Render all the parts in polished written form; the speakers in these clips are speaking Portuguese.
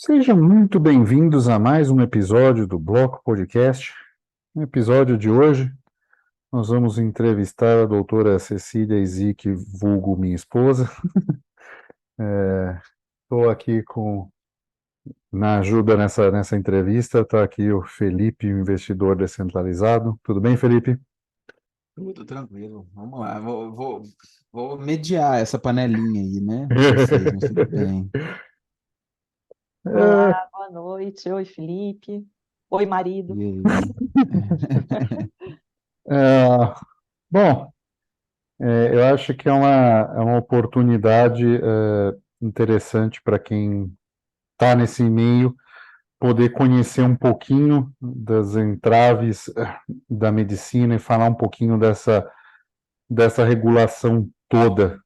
Sejam muito bem-vindos a mais um episódio do Bloco Podcast. No episódio de hoje, nós vamos entrevistar a doutora Cecília Isique, vulgo minha esposa. Estou aqui na ajuda nessa entrevista, está aqui o Felipe, o investidor descentralizado. Tudo bem, Felipe? Tudo tranquilo. Vamos lá. Vou mediar essa panelinha aí, né, de vocês, mas tudo bem. É, Olá, boa noite. Oi, Felipe. Oi, marido. E aí? é, bom, eu acho que é uma oportunidade interessante para quem está nesse meio poder conhecer um pouquinho das entraves da medicina e falar um pouquinho dessa regulação toda.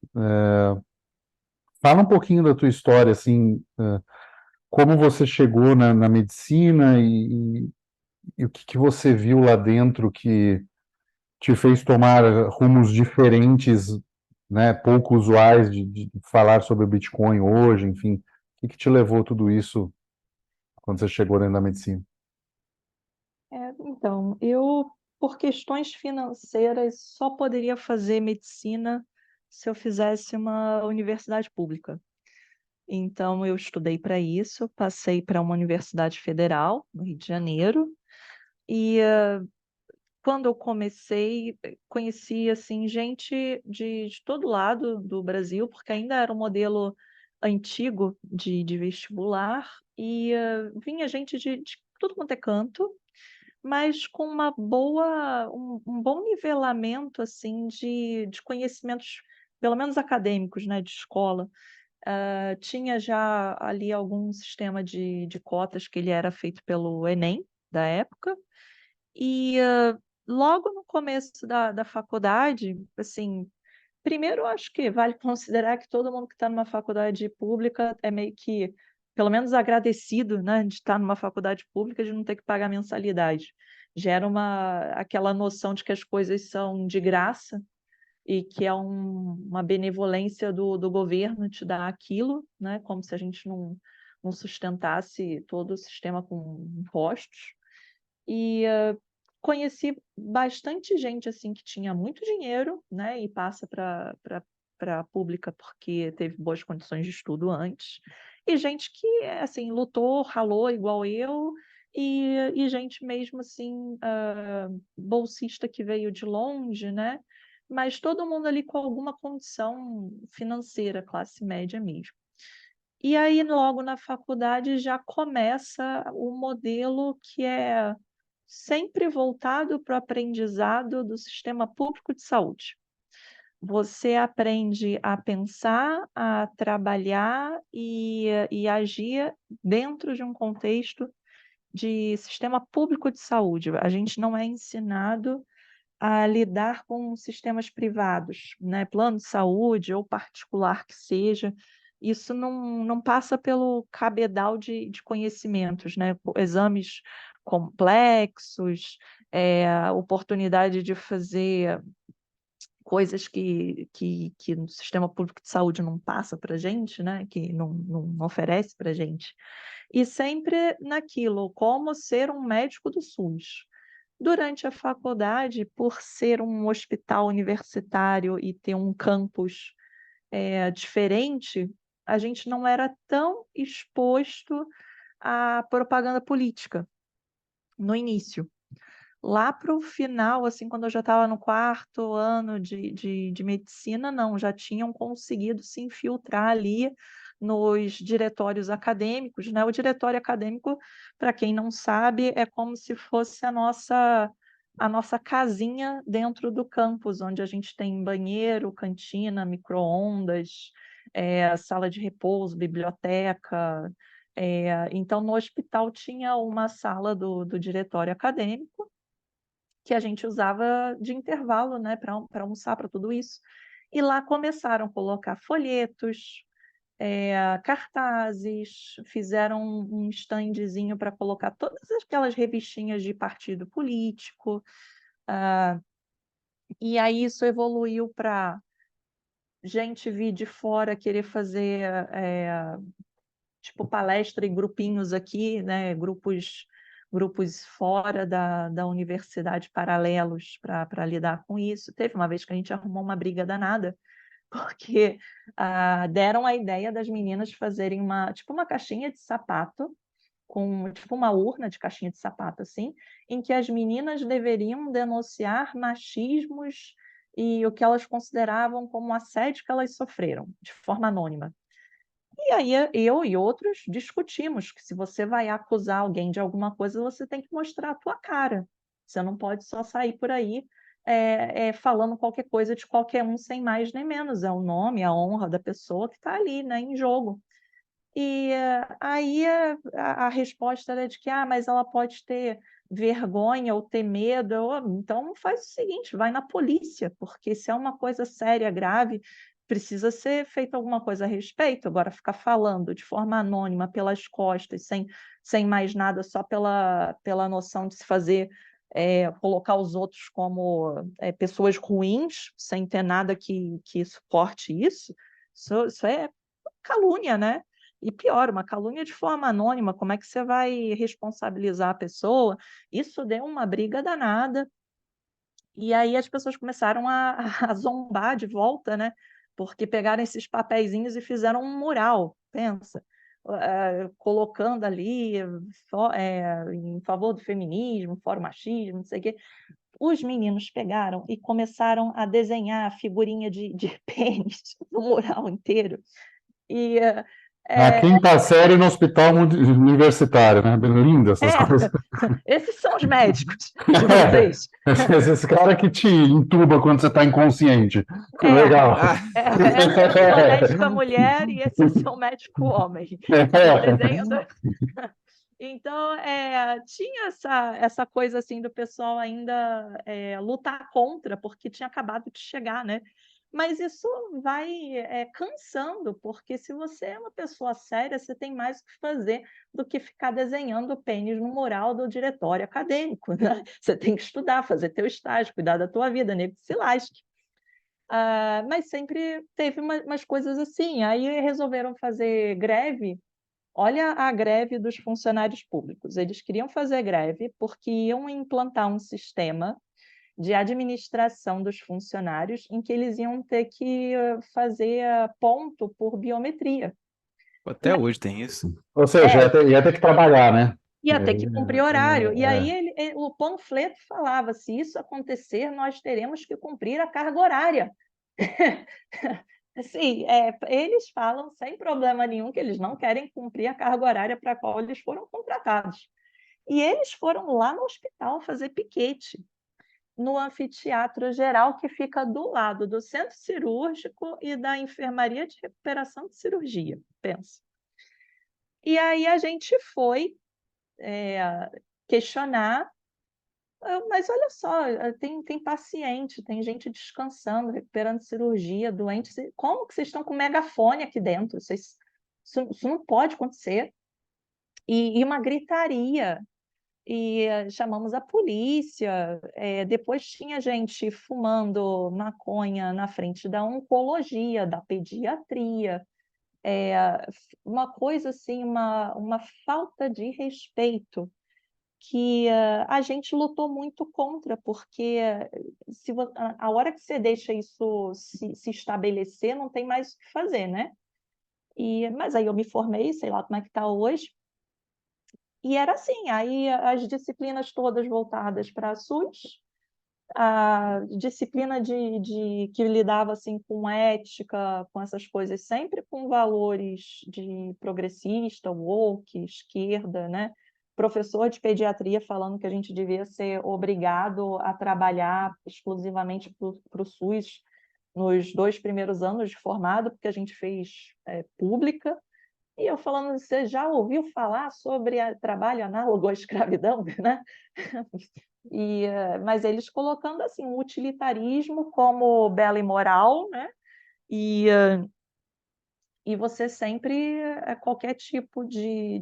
Fala um pouquinho da tua história, assim, como você chegou na medicina e o que você viu lá dentro que te fez tomar rumos diferentes, né, pouco usuais de falar sobre o Bitcoin hoje, enfim, o que te levou tudo isso quando você chegou dentro da medicina? Então, eu, por questões financeiras, só poderia fazer medicina se eu fizesse uma universidade pública. Então, eu estudei para isso, passei para uma universidade federal, no Rio de Janeiro, e quando eu comecei, conheci assim gente de todo lado do Brasil, porque ainda era um modelo antigo de vestibular, e vinha gente de tudo quanto é canto, mas com um bom nivelamento assim de conhecimentos, pelo menos acadêmicos, né, de escola. Tinha já ali algum sistema de cotas que ele era feito pelo Enem da época, e logo no começo da faculdade, assim, primeiro eu acho que vale considerar que todo mundo que está numa faculdade pública é meio que, pelo menos agradecido, né, de estar numa faculdade pública, de não ter que pagar mensalidade. Gera aquela noção de que as coisas são de graça e que é uma benevolência do governo te dar aquilo, né, como se a gente não sustentasse todo o sistema com impostos. E conheci bastante gente assim que tinha muito dinheiro, né, e passa para a pública porque teve boas condições de estudo antes, e gente que assim lutou, ralou igual eu, e gente mesmo assim bolsista que veio de longe, né? Mas todo mundo ali com alguma condição financeira, classe média mesmo. E aí, logo na faculdade, já começa o modelo que é sempre voltado para o aprendizado do sistema público de saúde. Você aprende a pensar, a trabalhar e agir dentro de um contexto de sistema público de saúde. A gente não é ensinado a lidar com sistemas privados, né? Plano de saúde ou particular que seja. Isso não passa pelo cabedal de conhecimentos, né? Exames complexos, oportunidade de fazer coisas que no sistema público de saúde não passa para a gente, né? Que não oferece para a gente. E sempre naquilo, como ser um médico do SUS. Durante a faculdade, por ser um hospital universitário e ter um campus diferente, a gente não era tão exposto à propaganda política no início. Lá para o final, assim, quando eu já estava no quarto ano de medicina, não, já tinham conseguido se infiltrar ali nos diretórios acadêmicos, né? O diretório acadêmico, para quem não sabe, é como se fosse a nossa casinha dentro do campus, onde a gente tem banheiro, cantina, micro-ondas, sala de repouso, biblioteca. Então, no hospital tinha uma sala do diretório acadêmico, que a gente usava de intervalo, né, para almoçar, para tudo isso. E lá começaram a colocar folhetos, cartazes, fizeram um standzinho para colocar todas aquelas revistinhas de partido político, e aí isso evoluiu para gente vir de fora querer fazer tipo palestra e grupinhos aqui, né? Grupos fora da universidade paralelos para lidar com isso. Teve uma vez que a gente arrumou uma briga danada, porque deram a ideia das meninas fazerem uma caixinha de sapato, com tipo uma urna de caixinha de sapato, assim, em que as meninas deveriam denunciar machismos e o que elas consideravam como assédio que elas sofreram, de forma anônima. E aí eu e outros discutimos que se você vai acusar alguém de alguma coisa, você tem que mostrar a tua cara. Você não pode só sair por aí falando qualquer coisa de qualquer um sem mais nem menos. É o nome, a honra da pessoa que está ali, né, em jogo. E aí a resposta era de que mas ela pode ter vergonha ou ter medo. Então faz o seguinte, vai na polícia, porque se é uma coisa séria, grave, precisa ser feita alguma coisa a respeito. Agora, ficar falando de forma anônima, pelas costas, sem mais nada, só pela noção de se fazer, colocar os outros como pessoas ruins, sem ter nada que suporte isso é calúnia, né? E pior, uma calúnia de forma anônima, como é que você vai responsabilizar a pessoa? Isso deu uma briga danada. E aí as pessoas começaram a zombar de volta, né? Porque pegaram esses papeizinhos e fizeram um mural, pensa, colocando ali em favor do feminismo, fora o machismo, não sei o quê. Os meninos pegaram e começaram a desenhar a figurinha de pênis no mural inteiro. E Na é, quinta série no hospital universitário, né? Lindas essas coisas. esses são os médicos de vocês. Esses caras que te entuba quando você está inconsciente. Legal. Essa é a sua médica mulher e esse é o seu médico homem. O desenho do... Então, tinha essa coisa assim do pessoal ainda lutar contra, porque tinha acabado de chegar, né? Mas isso vai cansando, porque se você é uma pessoa séria, você tem mais o que fazer do que ficar desenhando pênis no mural do diretório acadêmico, né? Você tem que estudar, fazer teu estágio, cuidar da tua vida, nego que se lasque. Mas sempre teve umas coisas assim. Aí resolveram fazer greve. Olha a greve dos funcionários públicos. Eles queriam fazer greve porque iam implantar um sistema de administração dos funcionários em que eles iam ter que fazer ponto por biometria. E Até hoje tem isso. Ou seja, ia ter que trabalhar, né? ia ter que cumprir horário. E aí É. o panfleto falava: se isso acontecer, nós teremos que cumprir a carga horária. Assim, eles falam sem problema nenhum que eles não querem cumprir a carga horária para a qual eles foram contratados. E eles foram lá no hospital fazer piquete, no anfiteatro geral que fica do lado do centro cirúrgico e da enfermaria de recuperação de cirurgia, pensa. E aí a gente foi questionar, mas olha só, tem paciente, tem gente descansando, recuperando de cirurgia, doentes. Como que vocês estão com megafone aqui dentro? Isso não pode acontecer. E uma gritaria. E chamamos a polícia. Depois tinha gente fumando maconha na frente da oncologia, da pediatria. Uma coisa assim, uma falta de respeito que a gente lutou muito contra, porque a hora que você deixa isso se estabelecer, não tem mais o que fazer, né? Mas aí eu me formei, sei lá como é que está hoje, e era assim, aí as disciplinas todas voltadas para a SUS, a disciplina que lidava assim com ética, com essas coisas, sempre com valores de progressista, woke, esquerda, né? Professor de pediatria falando que a gente devia ser obrigado a trabalhar exclusivamente para o SUS nos 2 primeiros anos de formado, porque a gente fez pública. E eu falando, você já ouviu falar sobre trabalho análogo à escravidão, né? Mas eles colocando assim o utilitarismo como bela e moral, né? E você sempre, qualquer tipo de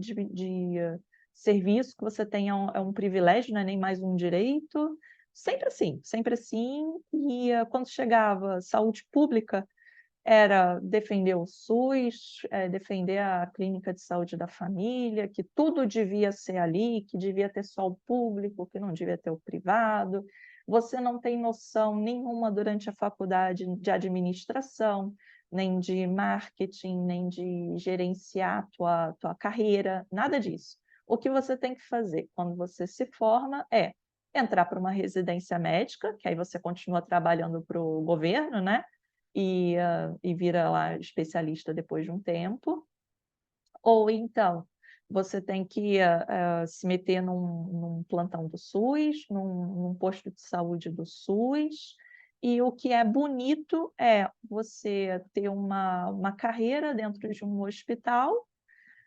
serviço que você tenha é um privilégio, não é nem mais um direito, sempre assim, sempre assim. E quando chegava saúde pública, era defender o SUS, defender a clínica de saúde da família, que tudo devia ser ali, que devia ter só o público, que não devia ter o privado. Você não tem noção nenhuma durante a faculdade de administração, nem de marketing, nem de gerenciar tua carreira, nada disso. O que você tem que fazer quando você se forma é entrar para uma residência médica, que aí você continua trabalhando para o governo, né? E vira lá especialista depois de um tempo, ou então você tem que se meter num plantão do SUS, num posto de saúde do SUS, e o que é bonito é você ter uma carreira dentro de um hospital,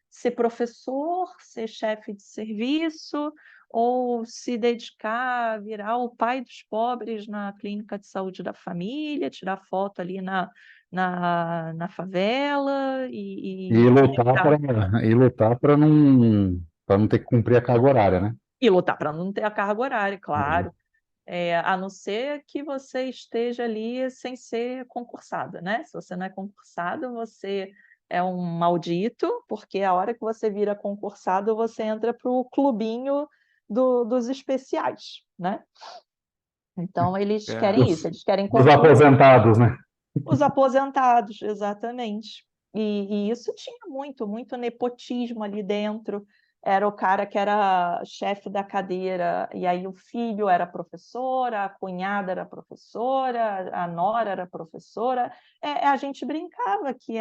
ser professor, ser chefe de serviço, ou se dedicar a virar o pai dos pobres na clínica de saúde da família, tirar foto ali na favela E lutar para não ter que cumprir a carga horária, né? e lutar para não ter a carga horária, Uhum. claro. A não ser que você esteja ali sem ser concursada, né? Se você não é concursado, você é um maldito, porque a hora que você vira concursado, você entra para o clubinho dos especiais, né? Então, eles É. querem isso, eles querem Dos concluir aposentados, né? os aposentados, exatamente. E isso tinha muito, muito nepotismo ali dentro. Era o cara que era chefe da cadeira, e aí o filho era professora, a cunhada era professora, a nora era professora. A gente brincava que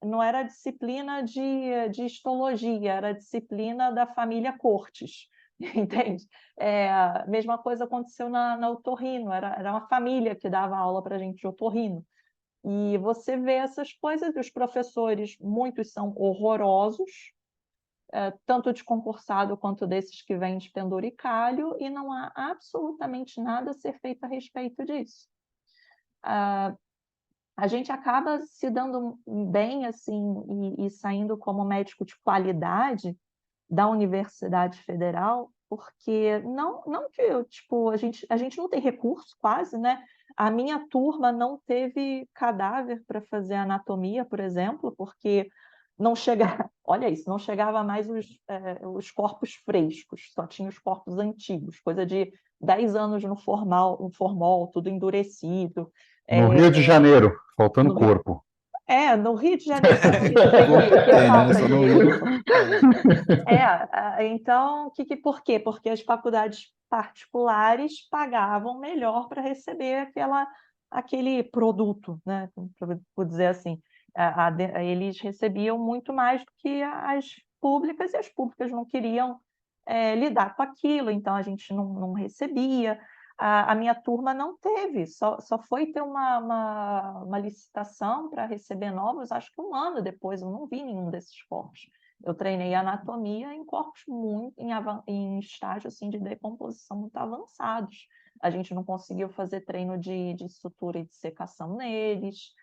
não era disciplina de histologia, era disciplina da família Cortes, entende? A mesma coisa aconteceu na otorrino, era uma família que dava aula para a gente de otorrino. E você vê essas coisas, os professores, muitos são horrorosos, tanto de concursado quanto desses que vêm de penduricalho, e não há absolutamente nada a ser feito a respeito disso. A gente acaba se dando bem assim e saindo como médico de qualidade da Universidade Federal, porque não que tipo, a gente não tem recurso quase, né? A minha turma não teve cadáver para fazer anatomia, por exemplo, porque não chegava, olha isso, não chegava mais os corpos frescos, só tinha os corpos antigos, coisa de 10 anos no formol, tudo endurecido. No Rio de Janeiro, faltando No Rio, corpo. no Rio de Janeiro só existe o que é Tem, né? falta Só de no Rio. Então, por quê? Porque as faculdades particulares pagavam melhor para receber aquele produto, né? Por dizer assim. Eles recebiam muito mais do que as públicas, e as públicas não queriam lidar com aquilo, então a gente não recebia. A minha turma não teve, só foi ter uma licitação para receber novos, acho que um ano depois, eu não vi nenhum desses corpos. Eu treinei anatomia em corpos muito em estágio assim, de decomposição muito avançados. A gente não conseguiu fazer treino de sutura e de secação neles.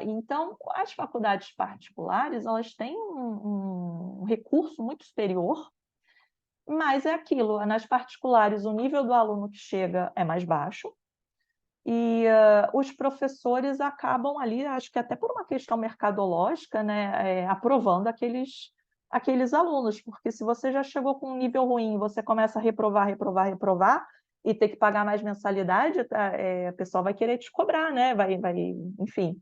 Então, as faculdades particulares, elas têm um recurso muito superior, mas é aquilo, nas particulares o nível do aluno que chega é mais baixo, e os professores acabam ali, acho que até por uma questão mercadológica, né, aprovando aqueles alunos, porque se você já chegou com um nível ruim, você começa a reprovar, reprovar, reprovar, e ter que pagar mais mensalidade, a pessoa vai querer te cobrar, né? Enfim,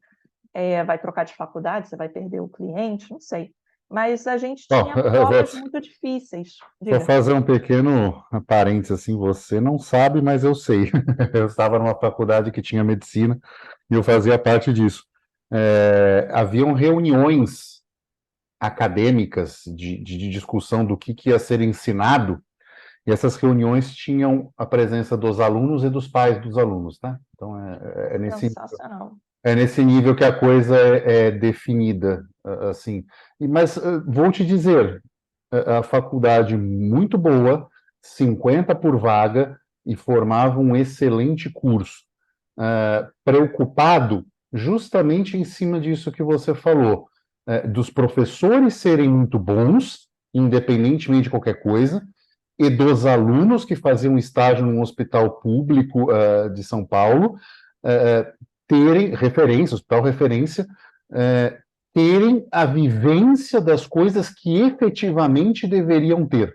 vai trocar de faculdade, você vai perder o cliente, não sei. Mas a gente Bom, tinha provas muito difíceis. vou Diga. fazer um pequeno parênteses assim, você não sabe, mas eu sei. Eu estava numa faculdade que tinha medicina e eu fazia parte disso. Haviam reuniões acadêmicas de discussão do que ia ser ensinado, e essas reuniões tinham a presença dos alunos e dos pais dos alunos, tá? Então, Sensacional. é nesse nível que a coisa é definida, assim. Mas vou te dizer, a faculdade muito boa, 50 por vaga, e formava um excelente curso. Preocupado justamente em cima disso que você falou, dos professores serem muito bons, independentemente de qualquer coisa, e dos alunos que faziam estágio num hospital público de São Paulo, terem referência, hospital referência, terem a vivência das coisas que efetivamente deveriam ter.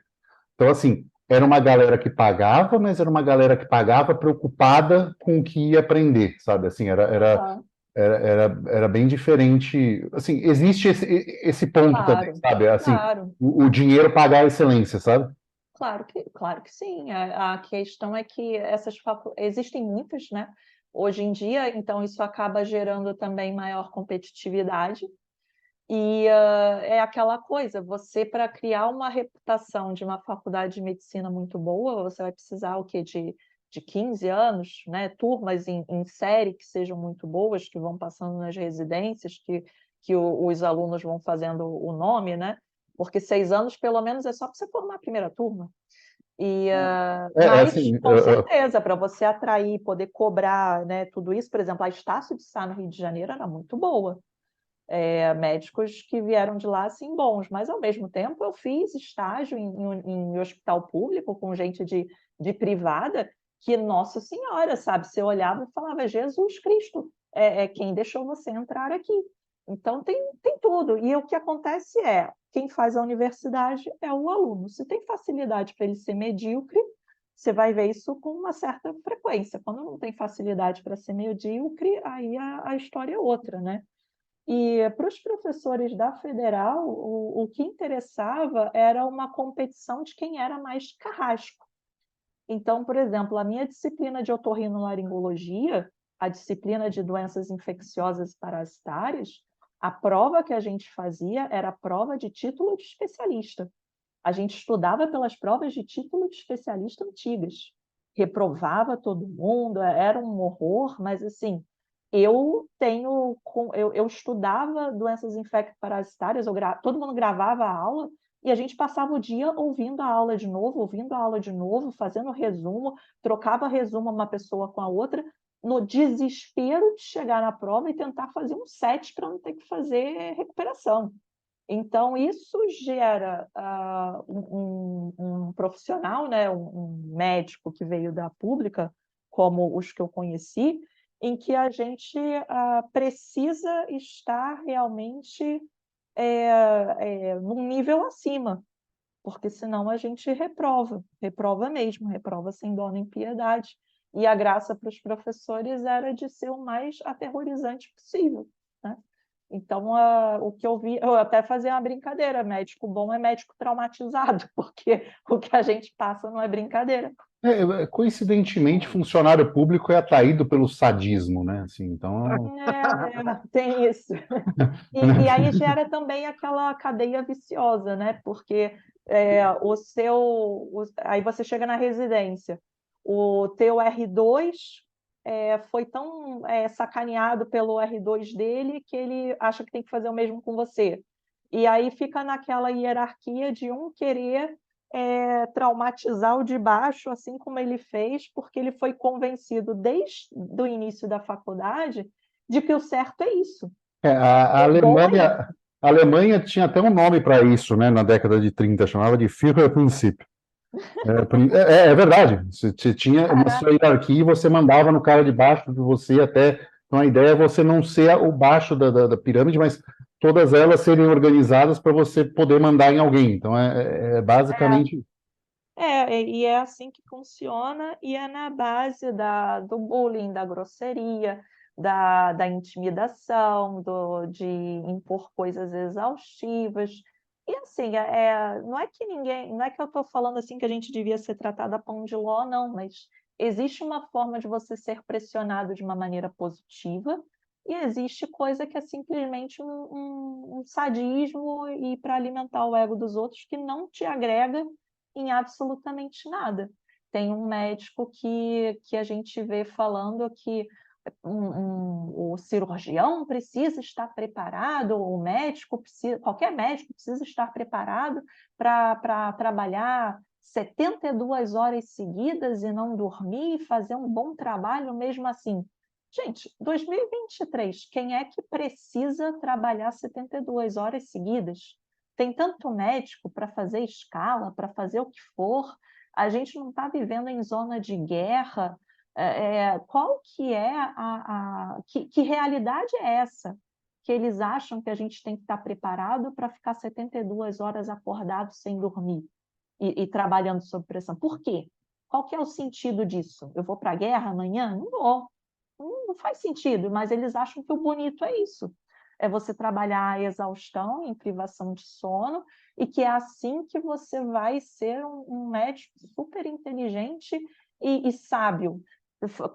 Então, assim, era uma galera que pagava, mas era uma galera que pagava preocupada com o que ia aprender, sabe? Assim, Ah, era bem diferente. Assim, existe esse ponto também, claro, sabe? Assim, claro. o dinheiro pagar a excelência, sabe? Claro que sim. A questão é que existem muitas, né? Hoje em dia, então isso acaba gerando também maior competitividade. E é aquela coisa, você para criar uma reputação de uma faculdade de medicina muito boa, você vai precisar o quê? De 15 anos, né? Turmas em série que sejam muito boas, que vão passando nas residências, que os alunos vão fazendo o nome, né? Porque 6 anos, pelo menos, é só para você formar a primeira turma. Mas, Assim, com certeza, para você atrair, poder cobrar, né, tudo isso, por exemplo, a Estácio de Sá, no Rio de Janeiro, era muito boa. Médicos que vieram de lá, assim, bons, mas, ao mesmo tempo, eu fiz estágio em hospital público com gente de privada que, nossa senhora, sabe, você olhava e falava, Jesus Cristo, é quem deixou você entrar aqui. Então, tem tudo. E o que acontece quem faz a universidade é o aluno. Se tem facilidade para ele ser medíocre, você vai ver isso com uma certa frequência. Quando não tem facilidade para ser medíocre, aí a história é outra, né? E para os professores da Federal, o que interessava era uma competição de quem era mais carrasco. Então, por exemplo, a minha disciplina de otorrinolaringologia, a disciplina de doenças infecciosas parasitárias, a prova que a gente fazia era a prova de título de especialista. A gente estudava pelas provas de título de especialista antigas. Reprovava todo mundo, era um horror, mas assim, eu estudava doenças infecto-parasitárias, todo mundo gravava a aula e a gente passava o dia ouvindo a aula de novo, fazendo resumo, trocava resumo uma pessoa com a outra, no desespero de chegar na prova e tentar fazer um set para não ter que fazer recuperação. Então, isso gera um profissional, né, um médico que veio da pública, como os que eu conheci, em que a gente precisa estar realmente num nível acima, porque senão a gente reprova mesmo, reprova sem dó nem piedade. E a graça para os professores era de ser o mais aterrorizante possível, né? Então, o que eu vi, eu até fazia uma brincadeira, médico bom é médico traumatizado, porque o que a gente passa não é brincadeira. coincidentemente, funcionário público é atraído pelo sadismo, né? Assim, então, Tem isso. E aí gera também aquela cadeia viciosa, né? Porque aí você chega na residência, o teu R2 foi tão sacaneado pelo R2 dele que ele acha que tem que fazer o mesmo com você. E aí fica naquela hierarquia de um querer traumatizar o de baixo, assim como ele fez, porque ele foi convencido desde o início da faculdade de que o certo é isso. a O bom é Alemanha, a Alemanha tinha até um nome para isso, né? Na década de 30, chamava de Führerprinzip. É verdade. Você tinha uma caraca, sua hierarquia e você mandava no cara de baixo de você até. Então a ideia é você não ser o baixo da pirâmide, mas todas elas serem organizadas para você poder mandar em alguém. Então é basicamente. e é assim que funciona, e é na base do bullying, da grosseria, da intimidação, de impor coisas exaustivas. E assim, não é que não é que eu estou falando assim que a gente devia ser tratado a pão de ló, não, mas existe uma forma de você ser pressionado de uma maneira positiva, e existe coisa que é simplesmente um sadismo e para alimentar o ego dos outros que não te agrega em absolutamente nada. Tem um médico que a gente vê falando que o cirurgião precisa estar preparado, qualquer médico precisa estar preparado para trabalhar 72 horas seguidas e não dormir e fazer um bom trabalho mesmo assim. Gente, 2023, quem é que precisa trabalhar 72 horas seguidas? Tem tanto médico para fazer escala, para fazer o que for. A gente não está vivendo em zona de guerra. Qual que é que realidade é essa? Que eles acham que a gente tem que estar preparado para ficar 72 horas acordado sem dormir e trabalhando sob pressão. Por quê? Qual que é o sentido disso? Eu vou para a guerra amanhã? Não vou. Não faz sentido, mas eles acham que o bonito é isso. É você trabalhar a exaustão, em privação de sono, e que é assim que você vai ser um médico super inteligente e sábio,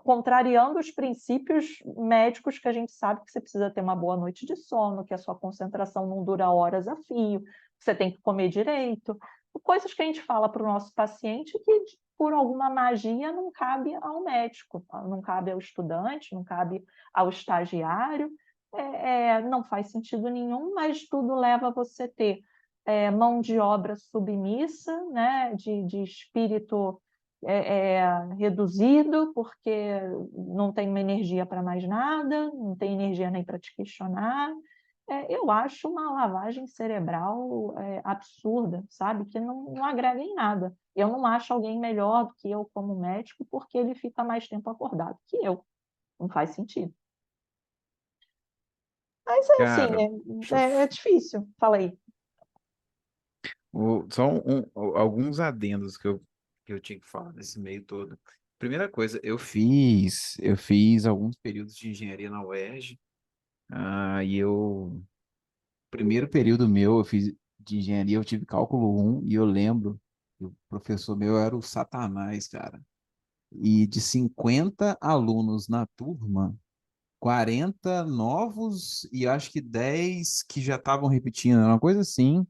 contrariando os princípios médicos que a gente sabe que você precisa ter uma boa noite de sono, que a sua concentração não dura horas a fio, que você tem que comer direito, coisas que a gente fala para o nosso paciente que, por alguma magia, não cabe ao médico, não cabe ao estudante, não cabe ao estagiário, não faz sentido nenhum, mas tudo leva a você ter mão de obra submissa, né, de espírito reduzido, porque não tem uma energia para mais nada, não tem energia nem para te questionar. Eu acho uma lavagem cerebral absurda, sabe? Que não agrega em nada. Eu não acho alguém melhor do que eu como médico porque ele fica mais tempo acordado que eu. Não faz sentido. Mas é assim, Cara, deixa eu é difícil. Falei. Só alguns adendos que eu tinha que falar nesse meio todo. Primeira coisa, eu fiz alguns períodos de engenharia na UERJ, e primeiro período meu, eu fiz de engenharia, eu tive cálculo um e eu lembro que o professor meu era o Satanás, cara. E de 50 alunos na turma, 40 novos e acho que 10 que já estavam repetindo, era uma coisa assim,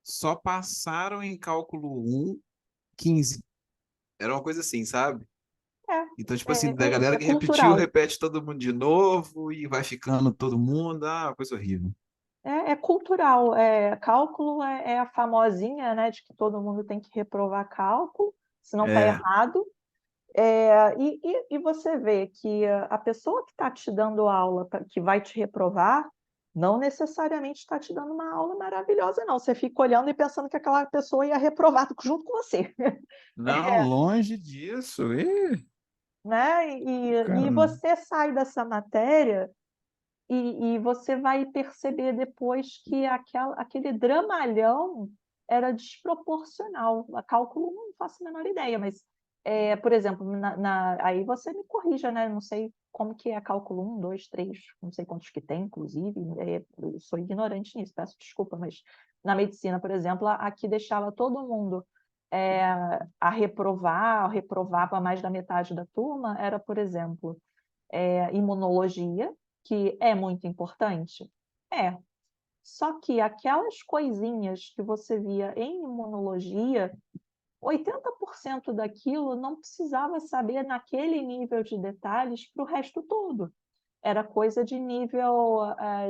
só passaram em cálculo um 15. Era uma coisa assim, sabe? Então, tipo assim, da galera É que repetiu, cultural. repete todo mundo de novo e vai ficando todo mundo. Uma coisa horrível. É cultural. Cálculo é a famosinha, né, de que todo mundo tem que reprovar cálculo, senão está É, errado. E você vê que a pessoa que está te dando aula, que vai te reprovar, não necessariamente está te dando uma aula maravilhosa, não. Você fica olhando e pensando que aquela pessoa ia reprovar junto com você, não, longe disso. né? E Cara, você sai dessa matéria e você vai perceber depois que aquele dramalhão era desproporcional. A cálculo não faço a menor ideia, mas, por exemplo, aí você me corrija, né? Não sei como que é cálculo um, 2, 3, não sei quantos que tem, inclusive. Eu sou ignorante nisso, peço desculpa, mas na medicina, por exemplo, aqui deixava todo mundo a reprovar, reprovava mais da metade da turma, era, por exemplo, imunologia, que é muito importante? É. Só que aquelas coisinhas que você via em imunologia, 80% daquilo não precisava saber naquele nível de detalhes para o resto todo. Era coisa de nível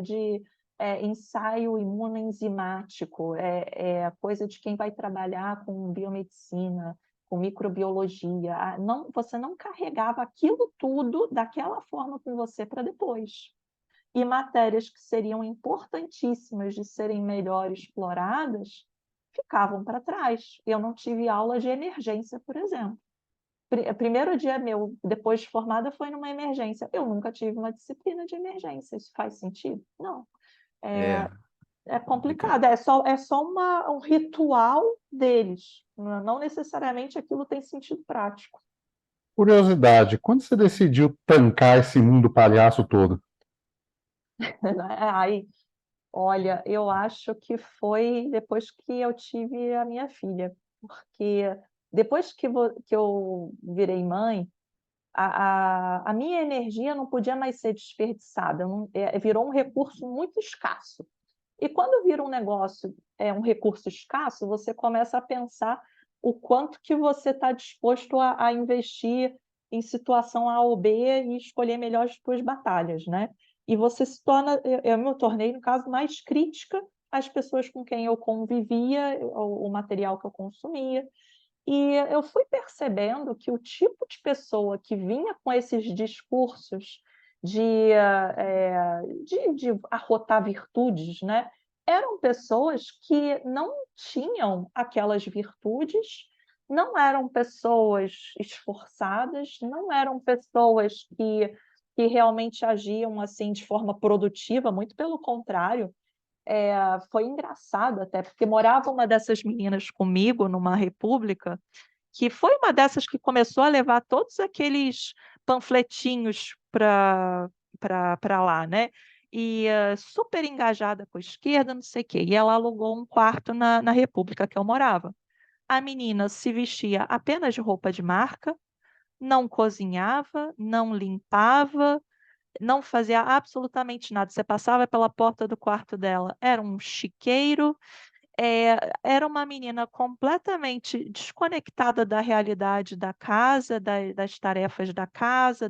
de ensaio imunoenzimático, coisa de quem vai trabalhar com biomedicina, com microbiologia. Você não carregava aquilo tudo daquela forma com você para depois. E matérias que seriam importantíssimas de serem melhor exploradas ficavam para trás. Eu não tive aula de emergência, por exemplo. Primeiro dia meu, depois de formada, foi numa emergência. Eu nunca tive uma disciplina de emergência. Isso faz sentido? Não. é É complicado. complicado. É só um ritual deles. Não necessariamente aquilo tem sentido prático. Curiosidade, quando você decidiu tancar esse mundo palhaço todo? Aí, olha, eu acho que foi depois que eu tive a minha filha, porque depois que eu virei mãe, a minha energia não podia mais ser desperdiçada, virou um recurso muito escasso. E quando vira um negócio, um recurso escasso, você começa a pensar o quanto que você está disposto a investir em situação A ou B e escolher melhor as suas batalhas, né? E você se torna, eu me tornei, no caso, mais crítica às pessoas com quem eu convivia, o material que eu consumia. E eu fui percebendo que o tipo de pessoa que vinha com esses discursos de arrotar virtudes, né, eram pessoas que não tinham aquelas virtudes, não eram pessoas esforçadas, não eram pessoas que realmente agiam, assim, de forma produtiva, muito pelo contrário. Foi engraçado até, porque morava uma dessas meninas comigo numa república, que foi uma dessas que começou a levar todos aqueles panfletinhos para lá, né, e, super engajada com a esquerda, não sei o quê, e ela alugou um quarto na república que eu morava. A menina se vestia apenas de roupa de marca, não cozinhava, não limpava, não fazia absolutamente nada. Você passava pela porta do quarto dela, era um chiqueiro, era uma menina completamente desconectada da realidade da casa, das tarefas da casa,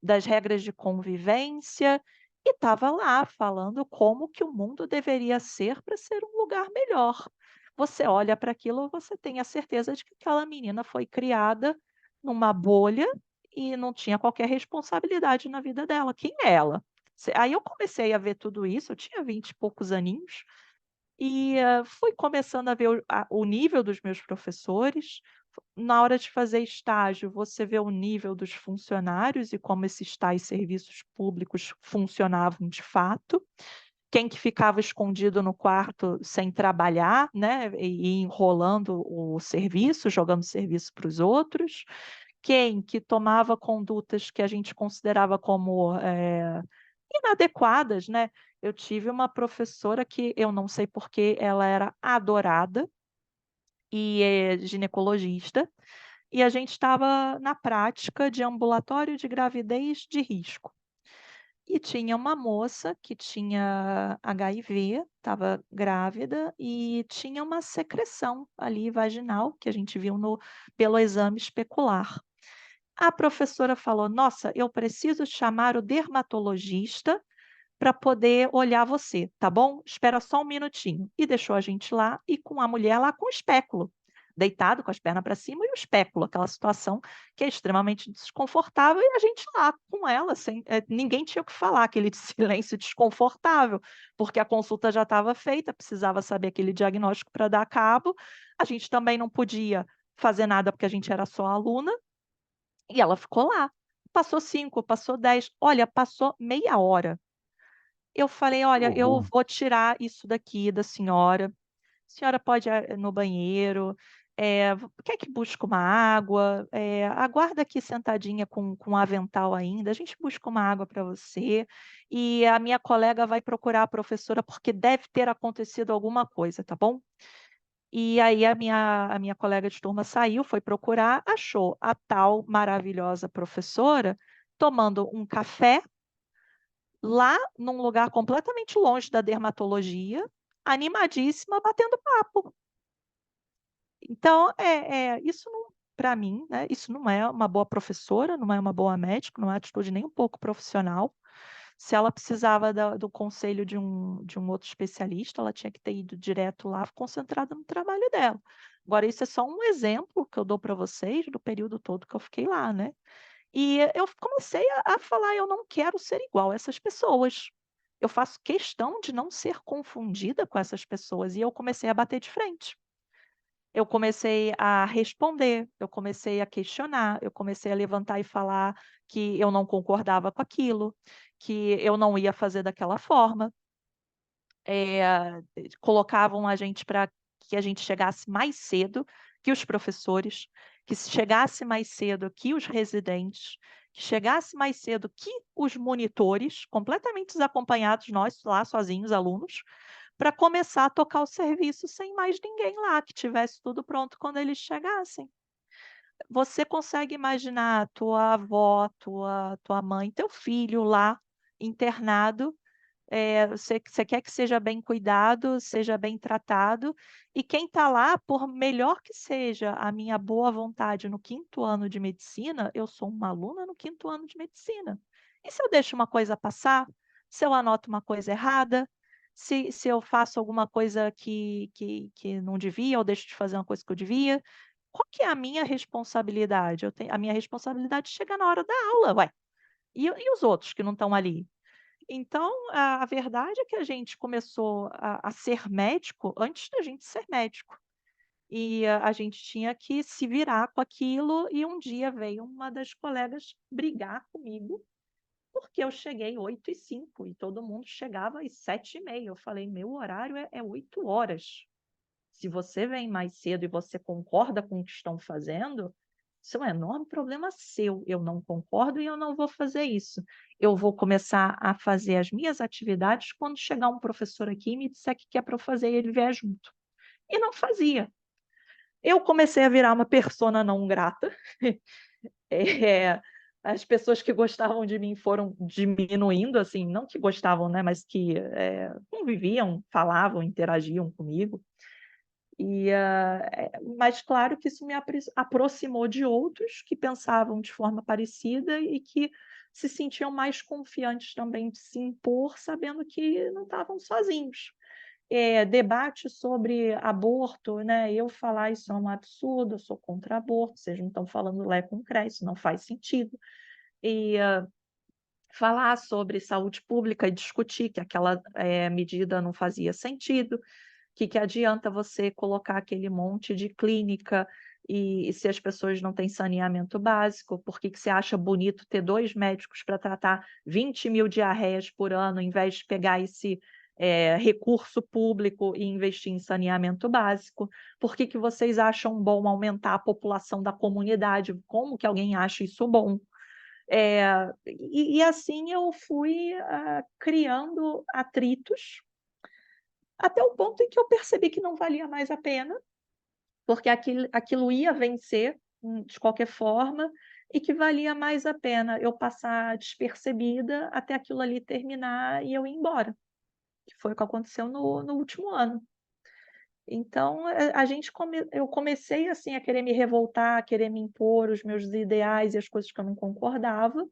das regras de convivência, e estava lá falando como que o mundo deveria ser para ser um lugar melhor. Você olha para aquilo, você tem a certeza de que aquela menina foi criada numa bolha e não tinha qualquer responsabilidade na vida dela. Quem é ela? Aí eu comecei a ver tudo isso, eu tinha 20 e poucos aninhos, e, fui começando a ver o nível dos meus professores. Na hora de fazer estágio, você vê o nível dos funcionários e como esses tais serviços públicos funcionavam de fato. Quem que ficava escondido no quarto sem trabalhar, né, e enrolando o serviço, jogando serviço para os outros. Quem que tomava condutas que a gente considerava como, inadequadas, né. Eu tive uma professora que eu não sei por que ela era adorada e é ginecologista, e a gente estava na prática de ambulatório de gravidez de risco. E tinha uma moça que tinha HIV, estava grávida e tinha uma secreção ali vaginal, que a gente viu pelo exame especular. A professora falou: "Nossa, eu preciso chamar o dermatologista para poder olhar você, tá bom? Espera só um minutinho". E deixou a gente lá e com a mulher lá com o espéculo, deitado com as pernas para cima e o espéculo, aquela situação que é extremamente desconfortável e a gente lá com ela sem ninguém tinha o que falar, aquele silêncio desconfortável, porque a consulta já estava feita, precisava saber aquele diagnóstico para dar cabo, a gente também não podia fazer nada porque a gente era só aluna, e ela ficou lá. Passou 5, passou 10, olha, passou meia hora. Eu falei: Que "Olha, eu horror. vou tirar isso daqui da senhora. A senhora pode ir no banheiro, quer que busque uma água? Aguarda aqui sentadinha com o avental ainda, a gente busca uma água para você, e a minha colega vai procurar a professora, porque deve ter acontecido alguma coisa, tá bom?". E aí a minha colega de turma saiu, foi procurar, achou a tal maravilhosa professora tomando um café lá num lugar completamente longe da dermatologia, animadíssima, batendo papo. Então, isso não, para mim, né, isso não é uma boa professora, não é uma boa médica, não é atitude nem um pouco profissional. Se ela precisava do conselho de um outro especialista, ela tinha que ter ido direto lá, concentrada no trabalho dela. Agora, isso é só um exemplo que eu dou para vocês do período todo que eu fiquei lá, né. E eu comecei a falar: "Eu não quero ser igual a essas pessoas. Eu faço questão de não ser confundida com essas pessoas", e eu comecei a bater de frente. Eu comecei a responder, eu comecei a questionar, eu comecei a levantar e falar que eu não concordava com aquilo, que eu não ia fazer daquela forma. Colocavam a gente para que a gente chegasse mais cedo que os professores, que se chegasse mais cedo que os residentes, que chegasse mais cedo que os monitores, completamente desacompanhados, nós lá sozinhos, alunos, para começar a tocar o serviço sem mais ninguém lá, que tivesse tudo pronto quando eles chegassem. Você consegue imaginar tua avó, tua mãe, teu filho lá internado, você quer que seja bem cuidado, seja bem tratado, e quem está lá, por melhor que seja a minha boa vontade no quinto ano de medicina, eu sou uma aluna no quinto ano de medicina. E se eu deixo uma coisa passar? Se eu anoto uma coisa errada? Se eu faço alguma coisa que não devia, ou deixo de fazer uma coisa que eu devia? Qual que é a minha responsabilidade? A minha responsabilidade chega na hora da aula, ué. E os outros que não estão ali? Então, a verdade é que a gente começou a ser médico antes da gente ser médico. e a gente tinha que se virar com aquilo, e um dia veio uma das colegas brigar comigo, porque eu cheguei 8h05 e todo mundo chegava às 7h30. Eu falei: "Meu horário é 8 horas. Se você vem mais cedo e você concorda com o que estão fazendo, isso é um enorme problema seu. Eu não concordo e eu não vou fazer isso. Eu vou começar a fazer as minhas atividades quando chegar um professor aqui e me disser que é para eu fazer e ele vier junto". E não fazia. Eu comecei a virar uma persona não grata. Eh, as pessoas que gostavam de mim foram diminuindo, assim, não que gostavam, né, mas que, conviviam, falavam, interagiam comigo. Mas claro que isso me aproximou de outros que pensavam de forma parecida e que se sentiam mais confiantes também de se impor, sabendo que não estavam sozinhos. Debate sobre aborto, né, eu falar: "Isso é um absurdo, eu sou contra aborto, vocês não estão falando Lé com Cré, isso não faz sentido". E, falar sobre saúde pública e discutir que aquela, medida não fazia sentido. Que adianta você colocar aquele monte de clínica e se as pessoas não têm saneamento básico? Por que você acha bonito ter 2 médicos para tratar 20.000 diarreias por ano, em vez de pegar esse, recurso público e investir em saneamento básico? Por que vocês acham bom aumentar a população da comunidade? Como que alguém acha isso bom? Assim eu fui, criando atritos até o ponto em que eu percebi que não valia mais a pena, porque aquilo ia vencer, de qualquer forma, e que valia mais a pena eu passar despercebida até aquilo ali terminar e eu ir embora, que foi o que aconteceu no último ano. Então, eu comecei, assim, a querer me revoltar, a querer me impor os meus ideais e as coisas que eu não concordava,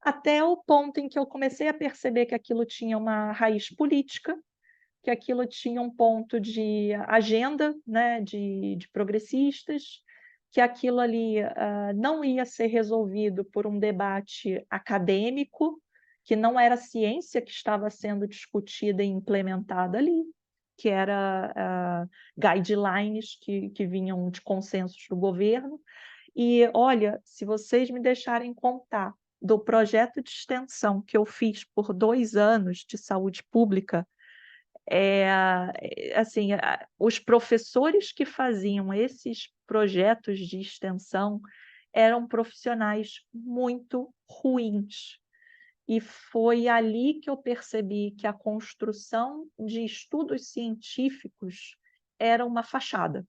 até o ponto em que eu comecei a perceber que aquilo tinha uma raiz política, que aquilo tinha um ponto de agenda, né, de progressistas, que aquilo ali, não ia ser resolvido por um debate acadêmico, que não era ciência que estava sendo discutida e implementada ali, que era, guidelines que vinham de consensos do governo. E olha, se vocês me deixarem contar do projeto de extensão que eu fiz por 2 anos de saúde pública, assim, os professores que faziam esses projetos de extensão eram profissionais muito ruins. E foi ali que eu percebi que a construção de estudos científicos era uma fachada.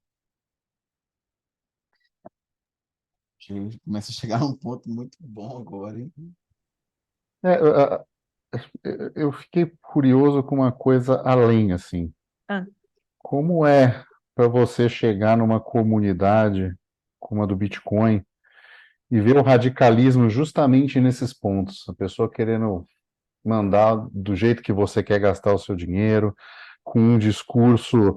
Que começa a chegar a um ponto muito bom agora, hein? É, eu fiquei curioso com uma coisa além, assim. Hã. Como é para você chegar numa comunidade como a do Bitcoin e ver o radicalismo justamente nesses pontos? A pessoa querendo mandar do jeito que você quer gastar o seu dinheiro, com um discurso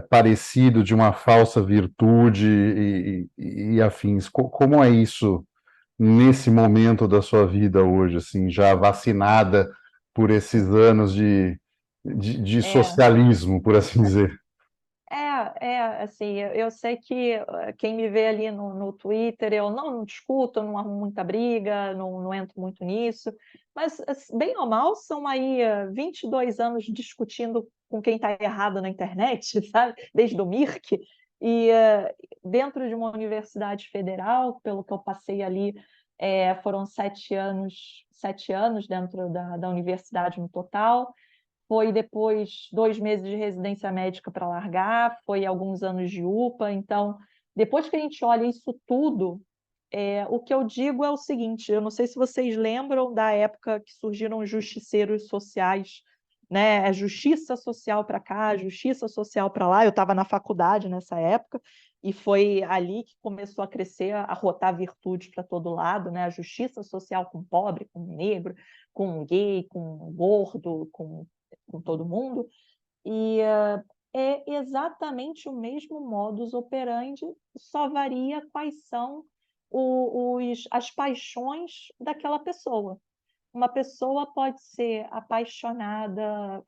parecido de uma falsa virtude e afins. Como é isso nesse momento da sua vida hoje, assim, já vacinada por esses anos de É. socialismo, por assim dizer? Assim, eu sei que, quem me vê ali no Twitter, eu não discuto, não arrumo muita briga, não entro muito nisso, mas, bem ou mal, são aí, 22 anos discutindo com quem está errado na internet, sabe, desde o Mirk, e, dentro de uma universidade federal, pelo que eu passei ali, foram 7 anos dentro da universidade no total. Foi depois 2 meses de residência médica para largar, foi alguns anos de UPA. Então, depois que a gente olha isso tudo, o que eu digo é o seguinte: eu não sei se vocês lembram da época que surgiram os justiceiros sociais, né, justiça social para cá, justiça social para lá. Eu estava na faculdade nessa época, e foi ali que começou a crescer, a rotar virtudes para todo lado, né, a justiça social com pobre, com negro, com gay, com gordo, com todo mundo. E é exatamente o mesmo modus operandi, só varia quais são as paixões daquela pessoa. Uma pessoa pode ser apaixonada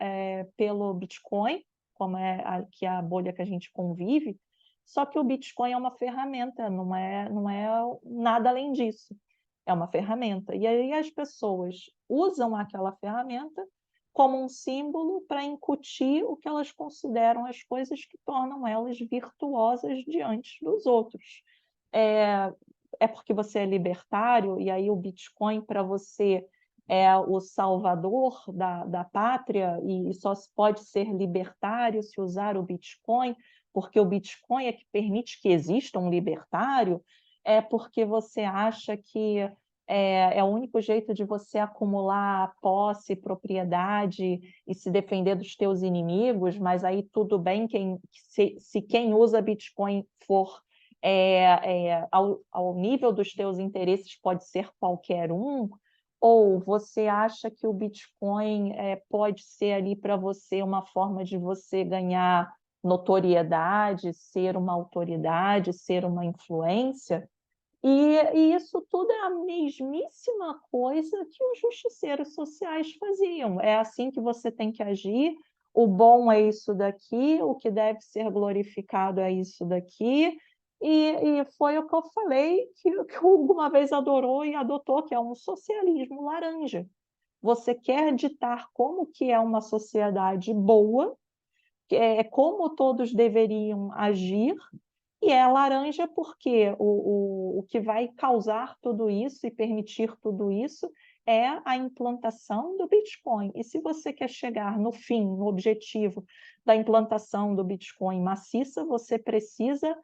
pelo Bitcoin, como que é a bolha que a gente convive, Só que o Bitcoin é uma ferramenta, não é nada além disso. É uma ferramenta. E aí as pessoas usam aquela ferramenta como um símbolo para incutir o que elas consideram as coisas que tornam elas virtuosas diante dos outros. É porque você é libertário, e aí o Bitcoin para você é o salvador da pátria, e só se pode ser libertário se usar o Bitcoin, porque o Bitcoin é que permite que exista um libertário, é porque você acha que é o único jeito de você acumular posse, propriedade e se defender dos teus inimigos, mas aí tudo bem se quem usa Bitcoin for ao nível dos teus interesses, pode ser qualquer um, ou você acha que o Bitcoin pode ser ali para você uma forma de você ganhar notoriedade, ser uma autoridade, ser uma influência? E isso tudo é a mesmíssima coisa que os justiceiros sociais faziam. É assim que você tem que agir, o bom é isso daqui, o que deve ser glorificado é isso daqui, e foi o que eu falei, que o Hugo uma vez adorou e adotou, que é um socialismo laranja. Você quer ditar como que é uma sociedade boa, como todos deveriam agir, e é laranja porque o que vai causar tudo isso e permitir tudo isso é a implantação do Bitcoin. E se você quer chegar no fim, no objetivo da implantação do Bitcoin maciça, você precisa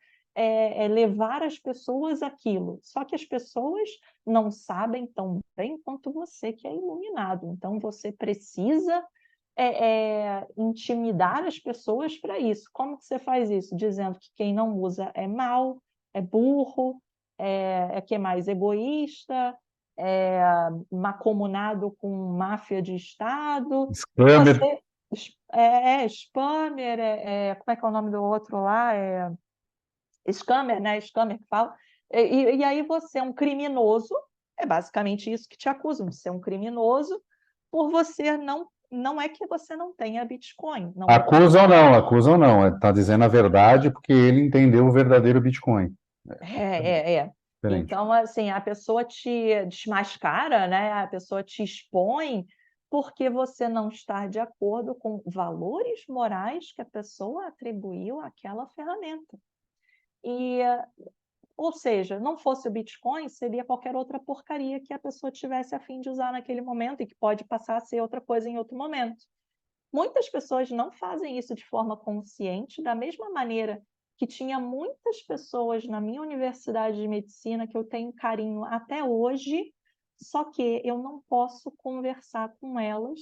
levar as pessoas àquilo. Só que as pessoas não sabem tão bem quanto você que é iluminado. Então, você precisa intimidar as pessoas para isso. Como que você faz isso? Dizendo que quem não usa é mau, é burro, que é mais egoísta, é macomunado com máfia de Estado. Scammer. Você spammer, como é que é o nome do outro lá? Scammer, né? Scammer que fala. E aí você é um criminoso, é basicamente isso que te acusam, de ser um criminoso, por você não é que você não tenha Bitcoin, não é que você Acusam não. Está dizendo a verdade porque ele entendeu o verdadeiro Bitcoin. é. Diferente. Então, assim, a pessoa te desmascara, né? A pessoa te expõe porque você não está de acordo com valores morais que a pessoa atribuiu àquela ferramenta. E ou seja, não fosse o Bitcoin, seria qualquer outra porcaria que a pessoa tivesse a fim de usar naquele momento e que pode passar a ser outra coisa em outro momento. Muitas pessoas não fazem isso de forma consciente, da mesma maneira que tinha muitas pessoas na minha universidade de medicina que eu tenho carinho até hoje, só que eu não posso conversar com elas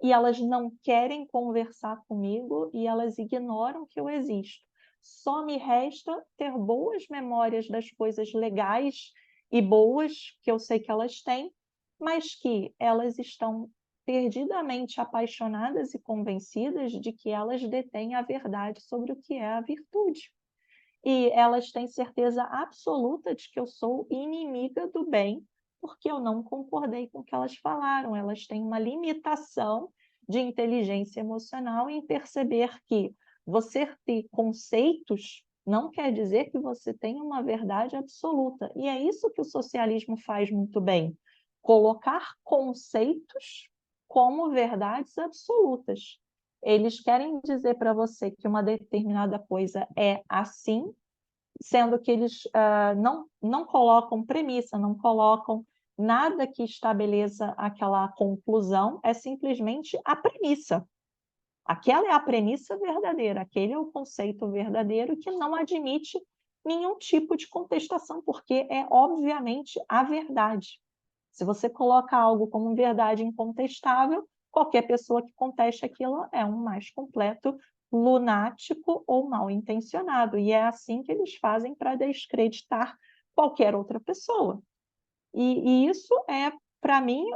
e elas não querem conversar comigo e elas ignoram que eu existo. Só me resta ter boas memórias das coisas legais e boas que eu sei que elas têm, mas que elas estão perdidamente apaixonadas e convencidas de que elas detêm a verdade sobre o que é a virtude. E elas têm certeza absoluta de que eu sou inimiga do bem, porque eu não concordei com o que elas falaram. Elas têm uma limitação de inteligência emocional em perceber que você ter conceitos não quer dizer que você tem uma verdade absoluta. E é isso que o socialismo faz muito bem: colocar conceitos como verdades absolutas. Eles querem dizer para você que uma determinada coisa é assim, sendo que eles não colocam premissa, não colocam nada que estabeleça aquela conclusão, é simplesmente a premissa. Aquela é a premissa verdadeira, aquele é o conceito verdadeiro que não admite nenhum tipo de contestação, porque é obviamente a verdade. Se você coloca algo como verdade incontestável, qualquer pessoa que conteste aquilo é um mais completo lunático ou mal intencionado. E é assim que eles fazem para descreditar qualquer outra pessoa. E isso para mim,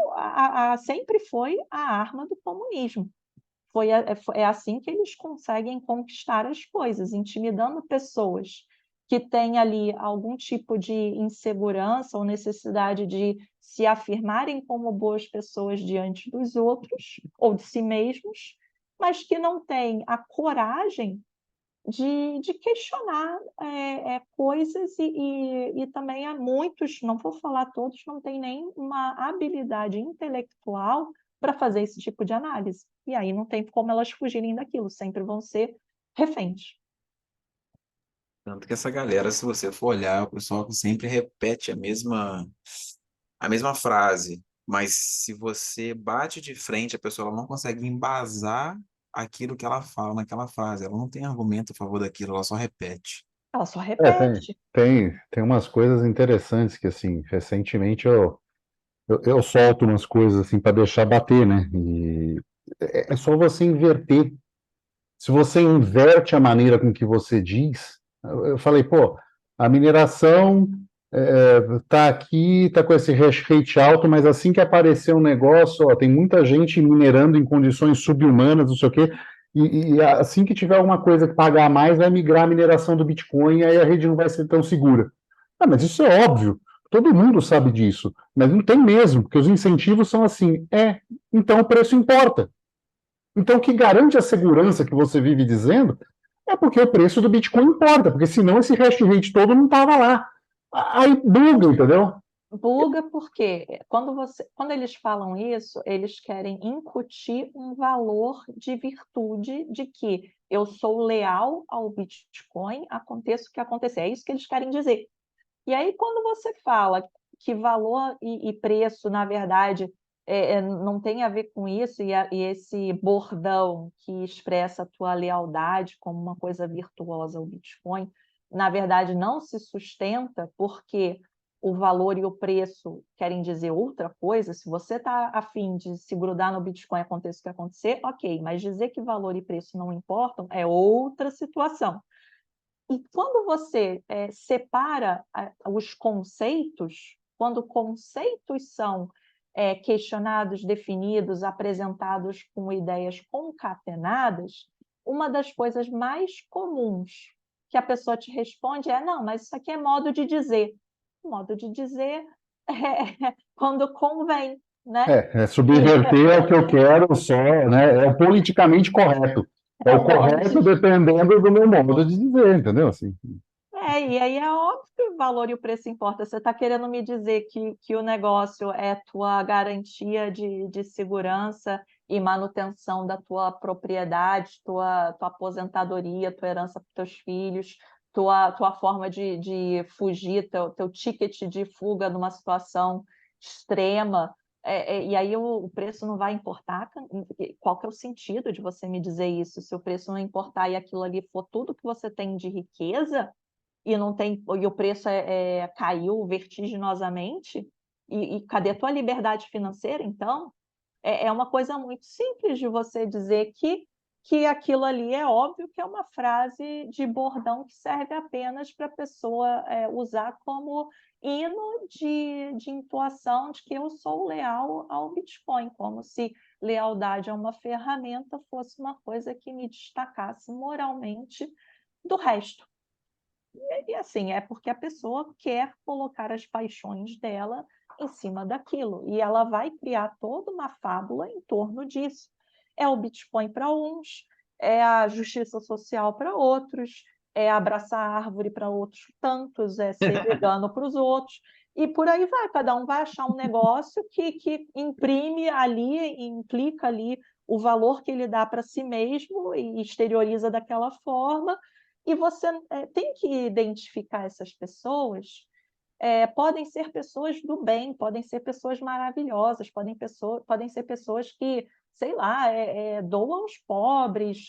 sempre foi a arma do comunismo. É assim que eles conseguem conquistar as coisas, intimidando pessoas que têm ali algum tipo de insegurança ou necessidade de se afirmarem como boas pessoas diante dos outros ou de si mesmos, mas que não têm a coragem de questionar coisas e também há muitos, não vou falar todos, não tem nem uma habilidade intelectual para fazer esse tipo de análise. E aí não tem como elas fugirem daquilo, sempre vão ser reféns. Tanto que essa galera, se você for olhar, o pessoal que sempre repete a mesma frase, mas se você bate de frente, a pessoa ela não consegue embasar aquilo que ela fala naquela frase. Ela não tem argumento a favor daquilo, ela só repete. Ela só É, tem, repete. tem umas coisas interessantes que, assim, recentemente eu solto umas coisas, assim, para deixar bater, né? E é só você inverter. Se você inverte a maneira com que você diz, eu falei, pô, a mineração tá aqui, tá com esse hash rate alto, mas assim que aparecer um negócio, ó, tem muita gente minerando em condições subhumanas, não sei o quê, e assim que tiver alguma coisa que pagar mais, vai migrar a mineração do Bitcoin, e aí a rede não vai ser tão segura. Ah, mas isso é óbvio, todo mundo sabe disso, mas não tem mesmo, porque os incentivos são assim, então o preço importa. Então, o que garante a segurança que você vive dizendo é porque o preço do Bitcoin importa, porque senão esse hash rate todo não estava lá. Aí buga, entendeu? Buga porque quando eles falam isso, eles querem incutir um valor de virtude de que eu sou leal ao Bitcoin, aconteça o que acontecer. É isso que eles querem dizer. E aí, quando você fala que valor e preço, na verdade, não tem a ver com isso, e esse bordão que expressa a tua lealdade como uma coisa virtuosa ao Bitcoin, na verdade, não se sustenta porque o valor e o preço querem dizer outra coisa. Se você está afim de se grudar no Bitcoin, aconteça o que acontecer, ok, mas dizer que valor e preço não importam é outra situação. E quando você separa os conceitos, quando conceitos são questionados, definidos, apresentados com ideias concatenadas, uma das coisas mais comuns que a pessoa te responde é: não, mas isso aqui é modo de dizer. Modo de dizer é quando convém, né? E Subverter é o que eu quero só, né? É o politicamente correto. É é o o modo correto de dependendo do meu modo de dizer, entendeu? Assim, e aí é óbvio que o valor e o preço importam. Você está querendo me dizer que o negócio é tua garantia de segurança e manutenção da tua propriedade, tua aposentadoria, tua herança para os teus filhos, tua forma de fugir, teu ticket de fuga numa situação extrema. E aí o preço não vai importar? Qual que é o sentido de você me dizer isso? Se o preço não importar e aquilo ali for tudo que você tem de riqueza, e o preço caiu vertiginosamente, e cadê a tua liberdade financeira, então? É uma coisa muito simples de você dizer que aquilo ali é óbvio que é uma frase de bordão que serve apenas para a pessoa usar como hino de entoação de que eu sou leal ao Bitcoin, como se lealdade a uma ferramenta fosse uma coisa que me destacasse moralmente do resto. E assim, é porque a pessoa quer colocar as paixões dela em cima daquilo, e ela vai criar toda uma fábula em torno disso. É o Bitcoin para uns, é a justiça social para outros, é abraçar a árvore para outros tantos, é ser vegano para os outros, e por aí vai, cada um vai achar um negócio que imprime ali, implica ali o valor que ele dá para si mesmo e exterioriza daquela forma, e você tem que identificar essas pessoas. Podem ser pessoas do bem, podem ser pessoas maravilhosas, podem ser pessoas que, sei lá, doam aos pobres,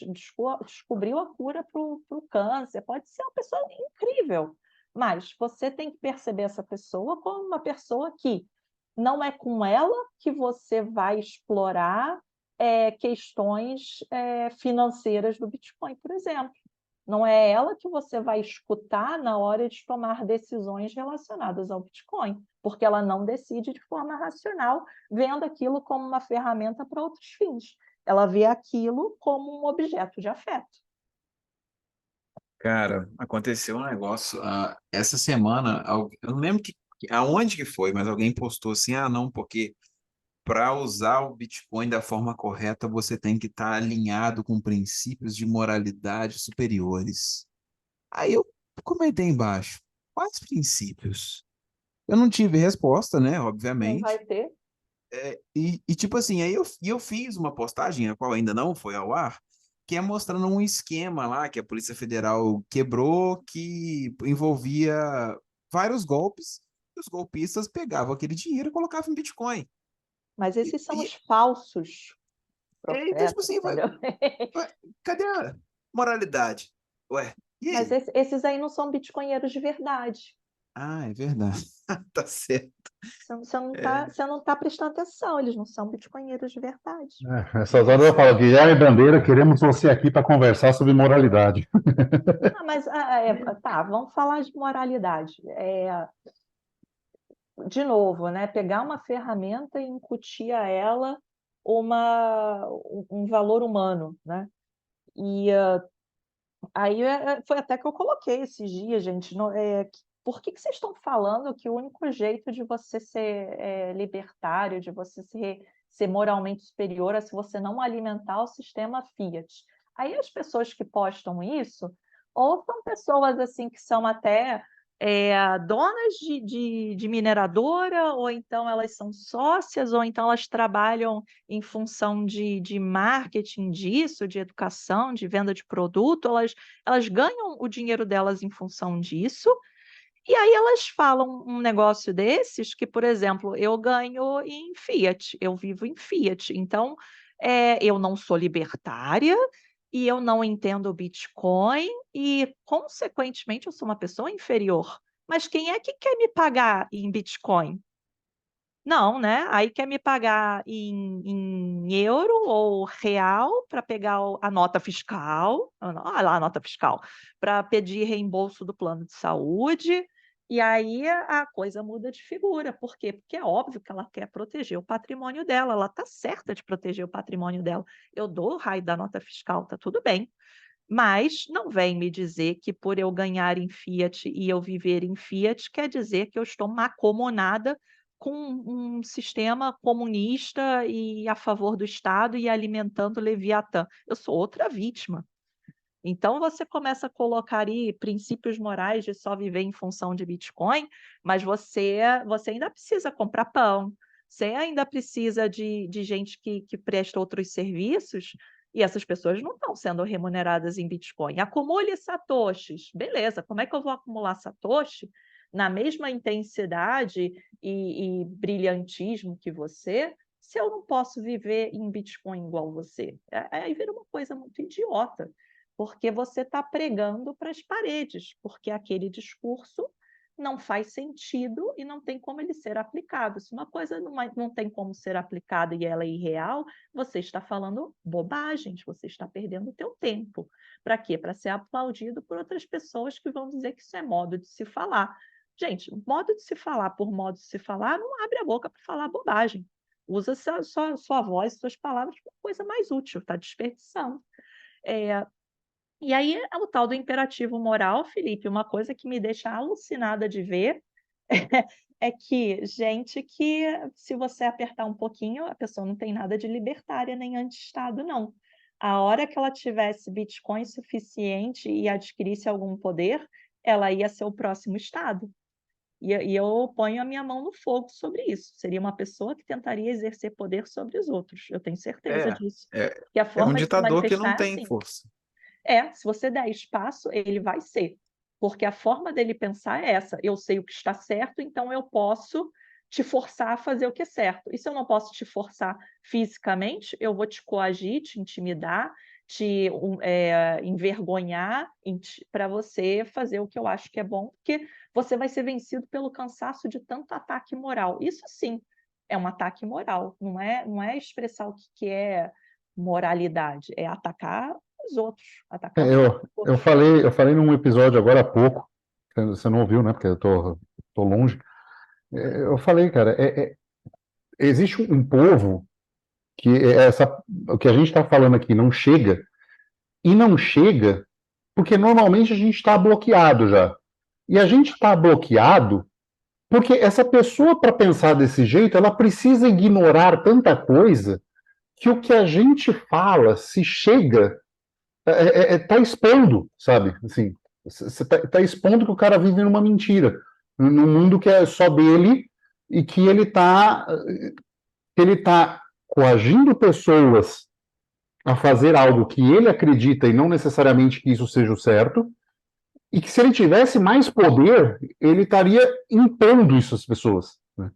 descobriu a cura para o câncer, pode ser uma pessoa incrível, mas você tem que perceber essa pessoa como uma pessoa que não é com ela que você vai explorar questões financeiras do Bitcoin, por exemplo. Não é ela que você vai escutar na hora de tomar decisões relacionadas ao Bitcoin, porque ela não decide de forma racional, vendo aquilo como uma ferramenta para outros fins. Ela vê aquilo como um objeto de afeto. Cara, aconteceu um negócio essa semana, eu não lembro aonde que foi, mas alguém postou assim, ah, não, porque para usar o Bitcoin da forma correta, você tem que estar alinhado com princípios de moralidade superiores. Aí eu comentei embaixo, quais princípios? Eu não tive resposta, né? Nem vai Obviamente. ter. E tipo assim, aí eu fiz uma postagem, a qual ainda não foi ao ar, que é mostrando um esquema lá que a Polícia Federal quebrou, que envolvia vários golpes, e os golpistas pegavam aquele dinheiro e colocavam em Bitcoin. Mas E, esses são e- os falsos então, tipo profetas, assim, entendeu? ué, cadê a moralidade? Ué, e Mas aí? esses aí não são bitcoinheiros de verdade. Ah, é verdade. Tá certo. É, Você não tá prestando atenção, eles não são bitcoinheiros de verdade. Nessas tá horas eu falo, certo. Guilherme Bandeira, queremos você aqui para conversar sobre moralidade. Ah, mas tá, vamos falar de moralidade. De novo, né? Pegar uma ferramenta e incutir a ela um valor humano, né? E aí foi até que eu coloquei esses dias, gente. Por que vocês estão falando que o único jeito de você ser libertário, de você ser moralmente superior, é se você não alimentar o sistema Fiat? Aí as pessoas que postam isso, ou são pessoas assim que são até donas de mineradora, ou então elas são sócias, ou então elas trabalham em função de marketing disso, de educação, de venda de produto, elas ganham o dinheiro delas em função disso, e aí elas falam um negócio desses que, por exemplo, eu ganho em Fiat, eu vivo em Fiat, então eu não sou libertária e eu não entendo o Bitcoin e, consequentemente, eu sou uma pessoa inferior. Mas quem é que quer me pagar em Bitcoin? Não, né? Aí quer me pagar em euro ou real para pegar a nota fiscal, olha lá a nota fiscal, para pedir reembolso do plano de saúde, e aí a coisa muda de figura. Por quê? Porque é óbvio que ela quer proteger o patrimônio dela, ela está certa de proteger o patrimônio dela. Eu dou o raio da nota fiscal, tá tudo bem. Mas não vem me dizer que por eu ganhar em Fiat e eu viver em Fiat, quer dizer que eu estou macomunada com um sistema comunista e a favor do Estado e alimentando o Leviatã. Eu sou outra vítima. Então você começa a colocar aí princípios morais de só viver em função de Bitcoin, mas você ainda precisa comprar pão, você ainda precisa de gente que presta outros serviços, e essas pessoas não estão sendo remuneradas em Bitcoin. Acumule satoshis. Beleza, como é que eu vou acumular satoshi na mesma intensidade e brilhantismo que você, se eu não posso viver em Bitcoin igual você? Aí vira uma coisa muito idiota, porque você está pregando para as paredes, porque aquele discurso não faz sentido e não tem como ele ser aplicado. Se uma coisa não tem como ser aplicada e ela é irreal, você está falando bobagens, você está perdendo o teu tempo. Para quê? Para ser aplaudido por outras pessoas que vão dizer que isso é modo de se falar. Gente, modo de se falar por modo de se falar não abre a boca para falar bobagem. Usa sua voz, suas palavras para coisa mais útil, está desperdiçando. E aí é o tal do imperativo moral, Felipe, uma coisa que me deixa alucinada de ver é que gente que, se você apertar um pouquinho, a pessoa não tem nada de libertária nem anti-Estado, não. A hora que ela tivesse Bitcoin suficiente e adquirisse algum poder, ela ia ser o próximo Estado. E eu ponho a minha mão no fogo sobre isso. Seria uma pessoa que tentaria exercer poder sobre os outros. Eu tenho certeza É, disso. é, Que a é um forma de se ditador que não manifestar é tem assim. força. Se você der espaço, ele vai ser. Porque a forma dele pensar é essa: eu sei o que está certo, então eu posso te forçar a fazer o que é certo. E se eu não posso te forçar fisicamente, eu vou te coagir, te intimidar, te envergonhar para você fazer o que eu acho que é bom, porque você vai ser vencido pelo cansaço de tanto ataque moral. Isso sim é um ataque moral, não é expressar o que é moralidade, é atacar os outros, atacar os Eu, próprios eu outros. falei, eu falei num episódio agora há pouco, você não ouviu, né? Porque tô longe. Eu falei, cara, existe um povo que o que a gente está falando aqui não chega, e não chega porque normalmente a gente está bloqueado já. E a gente está bloqueado Porque essa pessoa, para pensar desse jeito, ela precisa ignorar tanta coisa que o que a gente fala, se chega, tá expondo, sabe? Assim, você tá expondo que o cara vive numa mentira, num mundo que é só dele e que ele tá coagindo pessoas a fazer algo que ele acredita e não necessariamente que isso seja o certo, e que se ele tivesse mais poder, ele estaria impondo isso às pessoas, né?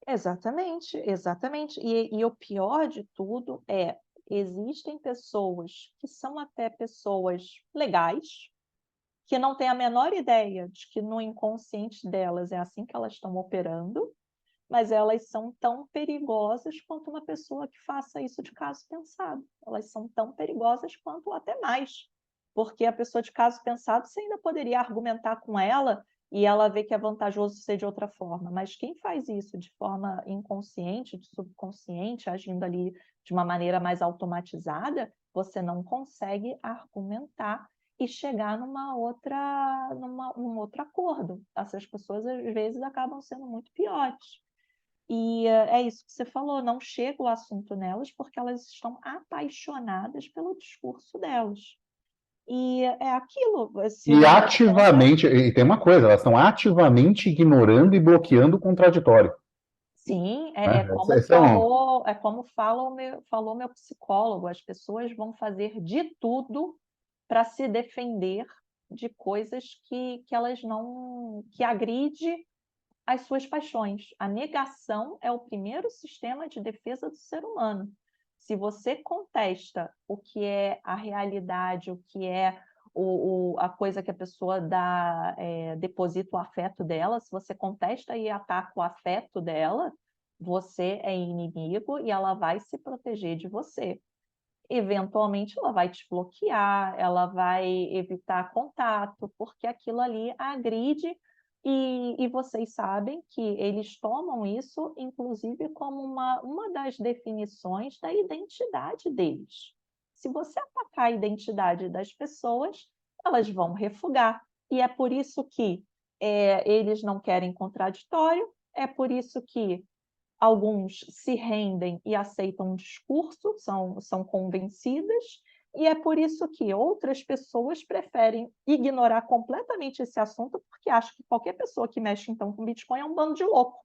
Exatamente, exatamente. E o pior de tudo é, existem pessoas que são até pessoas legais, que não têm a menor ideia de que no inconsciente delas é assim que elas estão operando, mas elas são tão perigosas quanto uma pessoa que faça isso de caso pensado. Elas são tão perigosas quanto até mais, porque a pessoa de caso pensado você ainda poderia argumentar com ela e ela vê que é vantajoso ser de outra forma, mas quem faz isso de forma inconsciente, de subconsciente, agindo ali de uma maneira mais automatizada, você não consegue argumentar e chegar num outro acordo. Essas pessoas, às vezes, acabam sendo muito piores. E é isso que você falou, não chega o assunto nelas porque elas estão apaixonadas pelo discurso delas. E é aquilo, se E a gente pensa, ativamente, e tem uma coisa, elas estão ativamente ignorando e bloqueando o contraditório, sim, né? Esse é um... é como falou meu psicólogo, as pessoas vão fazer de tudo para se defender de coisas que elas não, que agride as suas paixões. A negação é o primeiro sistema de defesa do ser humano. Se você contesta o que é a realidade, o que é a coisa que a pessoa dá, deposita o afeto dela, se você contesta e ataca o afeto dela, você é inimigo e ela vai se proteger de você. Eventualmente, ela vai te bloquear, ela vai evitar contato, porque aquilo ali agride e vocês sabem que eles tomam isso, inclusive, como uma das definições da identidade deles. Se você atacar a identidade das pessoas, elas vão refugar. E é por isso que eles não querem contraditório, é por isso que alguns se rendem e aceitam um discurso, são convencidas, e é por isso que outras pessoas preferem ignorar completamente esse assunto, porque acham que qualquer pessoa que mexe então com Bitcoin é um bando de louco.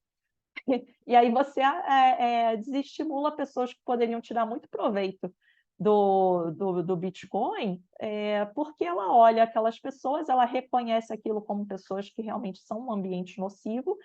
E aí você desestimula pessoas que poderiam tirar muito proveito do Bitcoin, porque ela olha aquelas pessoas, ela reconhece aquilo como pessoas que realmente são um ambiente nocivo,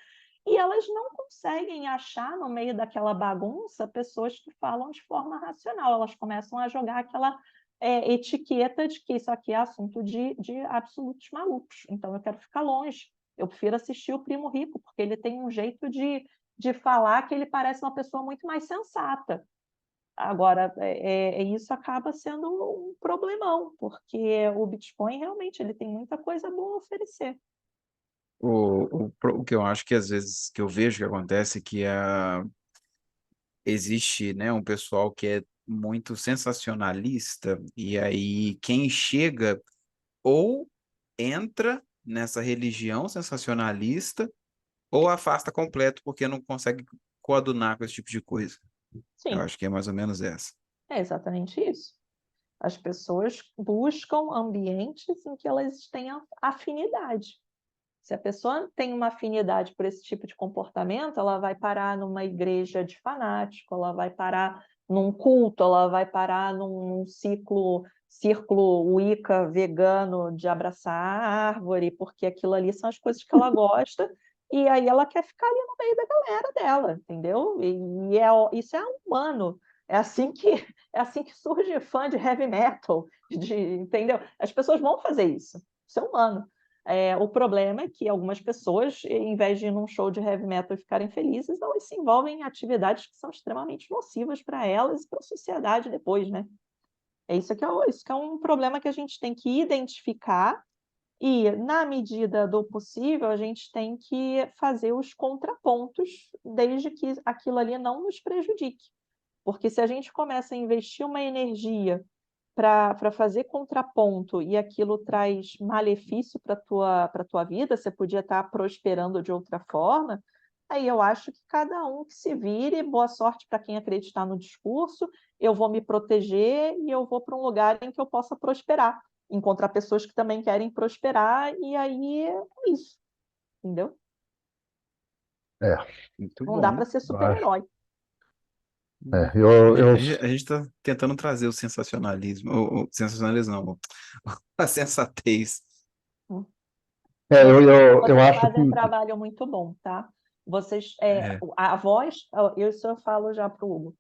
e elas não conseguem achar no meio daquela bagunça pessoas que falam de forma racional. Elas começam a jogar aquela etiqueta de que isso aqui é assunto de absolutos malucos. Então eu quero ficar longe. Eu prefiro assistir o Primo Rico, porque ele tem um jeito de falar que ele parece uma pessoa muito mais sensata. Agora, isso acaba sendo um problemão, porque o Bitcoin realmente ele tem muita coisa boa a oferecer. O que eu acho que às vezes que eu vejo que acontece é que existe, né, um pessoal que é muito sensacionalista, e aí quem chega ou entra nessa religião sensacionalista ou afasta completo porque não consegue coadunar com esse tipo de coisa. Eu Sim, acho que é mais ou menos essa. é exatamente isso. As pessoas buscam ambientes em que elas tenham afinidade. Se a pessoa tem uma afinidade por esse tipo de comportamento, ela vai parar numa igreja de fanático, ela vai parar num culto, ela vai parar num círculo Wicca vegano de abraçar a árvore, porque aquilo ali são as coisas que ela gosta, e aí ela quer ficar ali no meio da galera dela, entendeu? Isso é humano. É assim que, é assim que surge fã de heavy metal, entendeu? As pessoas vão fazer isso. Isso é humano. O problema é que algumas pessoas, em vez de ir num show de heavy metal e ficarem felizes, elas se envolvem em atividades que são extremamente nocivas para elas e para a sociedade depois, né? Isso que é um problema que a gente tem que identificar e, na medida do possível, a gente tem que fazer os contrapontos, desde que aquilo ali não nos prejudique. Porque se a gente começa a investir uma energia para fazer contraponto e aquilo traz malefício para tua vida, você podia estar prosperando de outra forma, aí eu acho que cada um que se vire, boa sorte para quem acreditar no discurso, eu vou me proteger e eu vou para um lugar em que eu possa prosperar, encontrar pessoas que também querem prosperar, e aí é isso, entendeu? É, Muito Não dá bom. para ser eu acho. super-herói. Eu, A gente está tentando trazer o sensacionalismo, o sensacionalismo não, a sensatez. Muito bom. eu Vocês acho que fazem um trabalho muito bom, tá? Vocês, É, a voz, isso eu falo já para o Hugo,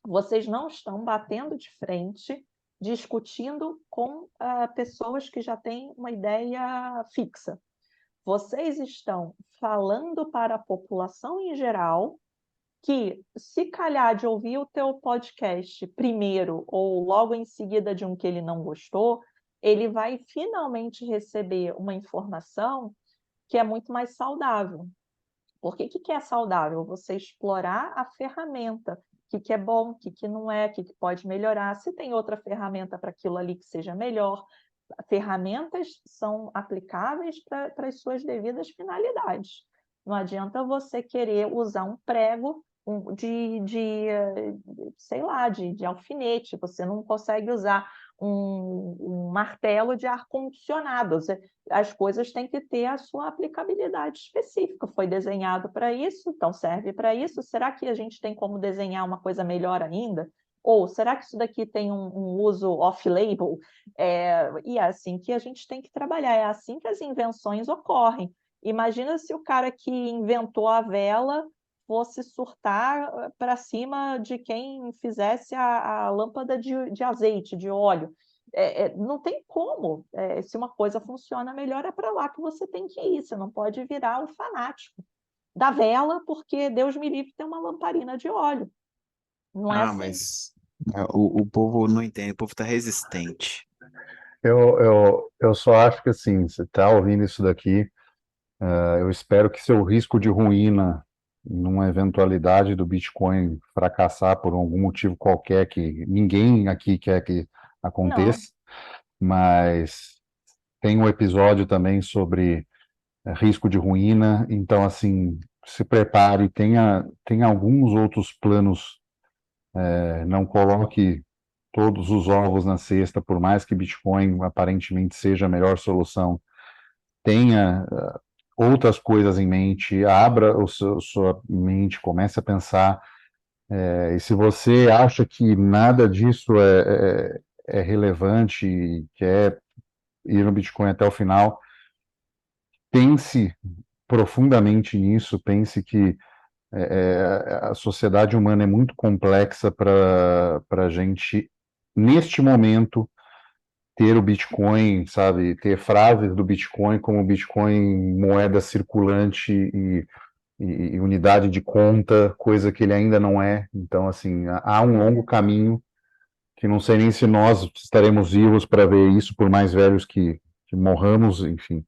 vocês não estão batendo de frente, discutindo com pessoas que já têm uma ideia fixa. Vocês estão falando para a população em geral que, se calhar de ouvir o teu podcast primeiro ou logo em seguida de um que ele não gostou, ele vai finalmente receber uma informação que é muito mais saudável. Porque o que é saudável? Você explorar a ferramenta, o que é bom, o que não é, o que pode melhorar. Se tem outra ferramenta para aquilo ali que seja melhor, ferramentas são aplicáveis para as suas devidas finalidades. Não adianta você querer usar um prego sei lá, de alfinete, você não consegue usar um martelo de ar-condicionado. As coisas têm que ter a sua aplicabilidade específica. Foi desenhado para isso, então serve para isso. Será que a gente tem como desenhar uma coisa melhor ainda? Ou será que isso daqui tem um uso off-label? E é assim que a gente tem que trabalhar, é assim que as invenções ocorrem. Imagina se o cara que inventou a vela fosse surtar para cima de quem fizesse a lâmpada de azeite, de óleo. Não tem como. Se uma coisa funciona melhor, é para lá que você tem que ir. Você não pode virar o fanático da vela, porque Deus me livre ter uma lamparina de óleo. Não é assim. mas o povo não entende, o povo está resistente. eu só acho que assim, você está ouvindo isso daqui, eu espero que seu risco de ruína numa eventualidade do Bitcoin fracassar por algum motivo qualquer que ninguém aqui quer que Não. aconteça, mas tem um episódio também sobre risco de ruína, então assim, se prepare, tenha alguns outros planos, não coloque todos os ovos na cesta, por mais que Bitcoin aparentemente seja a melhor solução, tenha outras coisas em mente, abra sua mente, comece a pensar. E se você acha que nada disso é relevante e quer ir no Bitcoin até o final, pense profundamente nisso, pense que a sociedade humana é muito complexa para a gente, neste momento, ter o Bitcoin, sabe, ter frases do Bitcoin como Bitcoin moeda circulante e unidade de conta, coisa que ele ainda não é. Então, assim, há um longo caminho que não sei nem se nós estaremos vivos para ver isso, por mais velhos que morramos, enfim.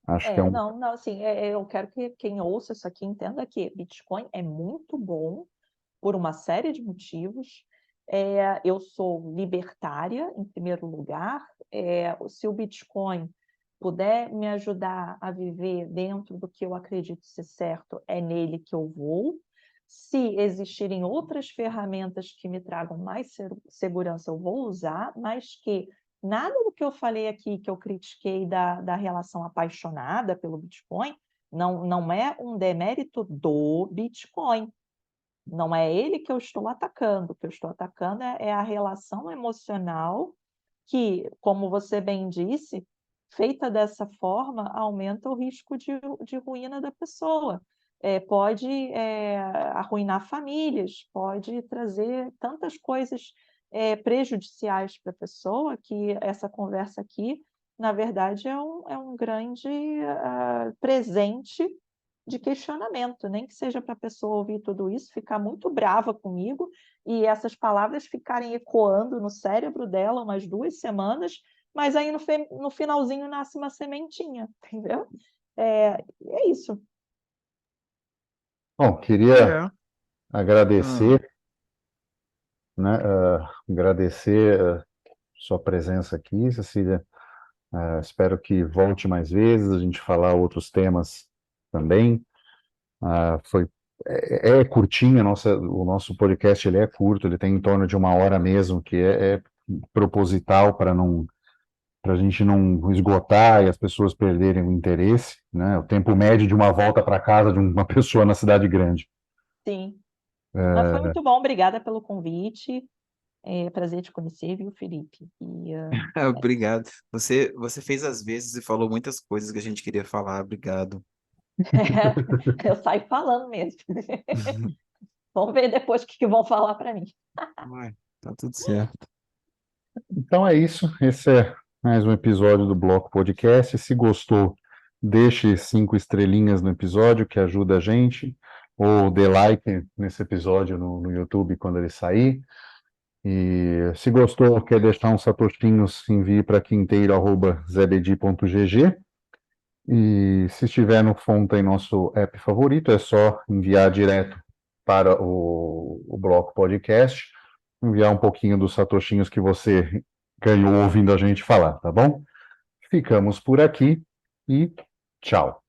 Acho que é um. Não, não, assim, eu quero que quem ouça isso aqui entenda que Bitcoin é muito bom por uma série de motivos. Eu sou libertária, em primeiro lugar. Se o Bitcoin puder me ajudar a viver dentro do que eu acredito ser certo, é nele que eu vou. Se existirem outras ferramentas que me tragam mais segurança, eu vou usar, mas que nada do que eu falei aqui, que eu critiquei da relação apaixonada pelo Bitcoin, não é um demérito do Bitcoin. Não é ele que eu estou atacando. O que eu estou atacando é a relação emocional que, como você bem disse, feita dessa forma, aumenta o risco de ruína da pessoa. Pode arruinar famílias, pode trazer tantas coisas prejudiciais para a pessoa, que essa conversa aqui, na verdade, é um grande presente de questionamento, nem que seja para a pessoa ouvir tudo isso, ficar muito brava comigo e essas palavras ficarem ecoando no cérebro dela umas 2 semanas, mas aí no finalzinho nasce uma sementinha, entendeu? É isso. Bom, queria É. Ah, agradecer, né, agradecer sua presença aqui, Cecília. Espero que volte mais vezes, a gente falar outros temas também. Foi, é curtinho, o nosso podcast ele é curto, ele tem em torno de 1 hora mesmo, que é proposital para a gente não esgotar e as pessoas perderem o interesse, né? O tempo médio de uma volta para casa de uma pessoa na cidade grande. Sim. Mas foi muito bom, obrigada pelo convite. É prazer te conhecer, viu, Felipe? Obrigado. Você fez as vezes e falou muitas coisas que a gente queria falar. Obrigado. Eu saio falando mesmo. Vamos ver depois o que vão falar para mim. Ué, tá tudo certo. Então é isso, esse é mais um episódio do Bloco Podcast. Se gostou, deixe 5 estrelinhas no episódio, que ajuda a gente, ou dê like nesse episódio no YouTube quando ele sair. E se gostou, quer deixar uns satoshinhos, envie para quinteiro@zebedi.gg. E se estiver no Fonta em nosso app favorito, é só enviar direto para o Bloco Podcast, enviar um pouquinho dos satoshinhos que você ganhou ouvindo a gente falar, tá bom? Ficamos por aqui e tchau.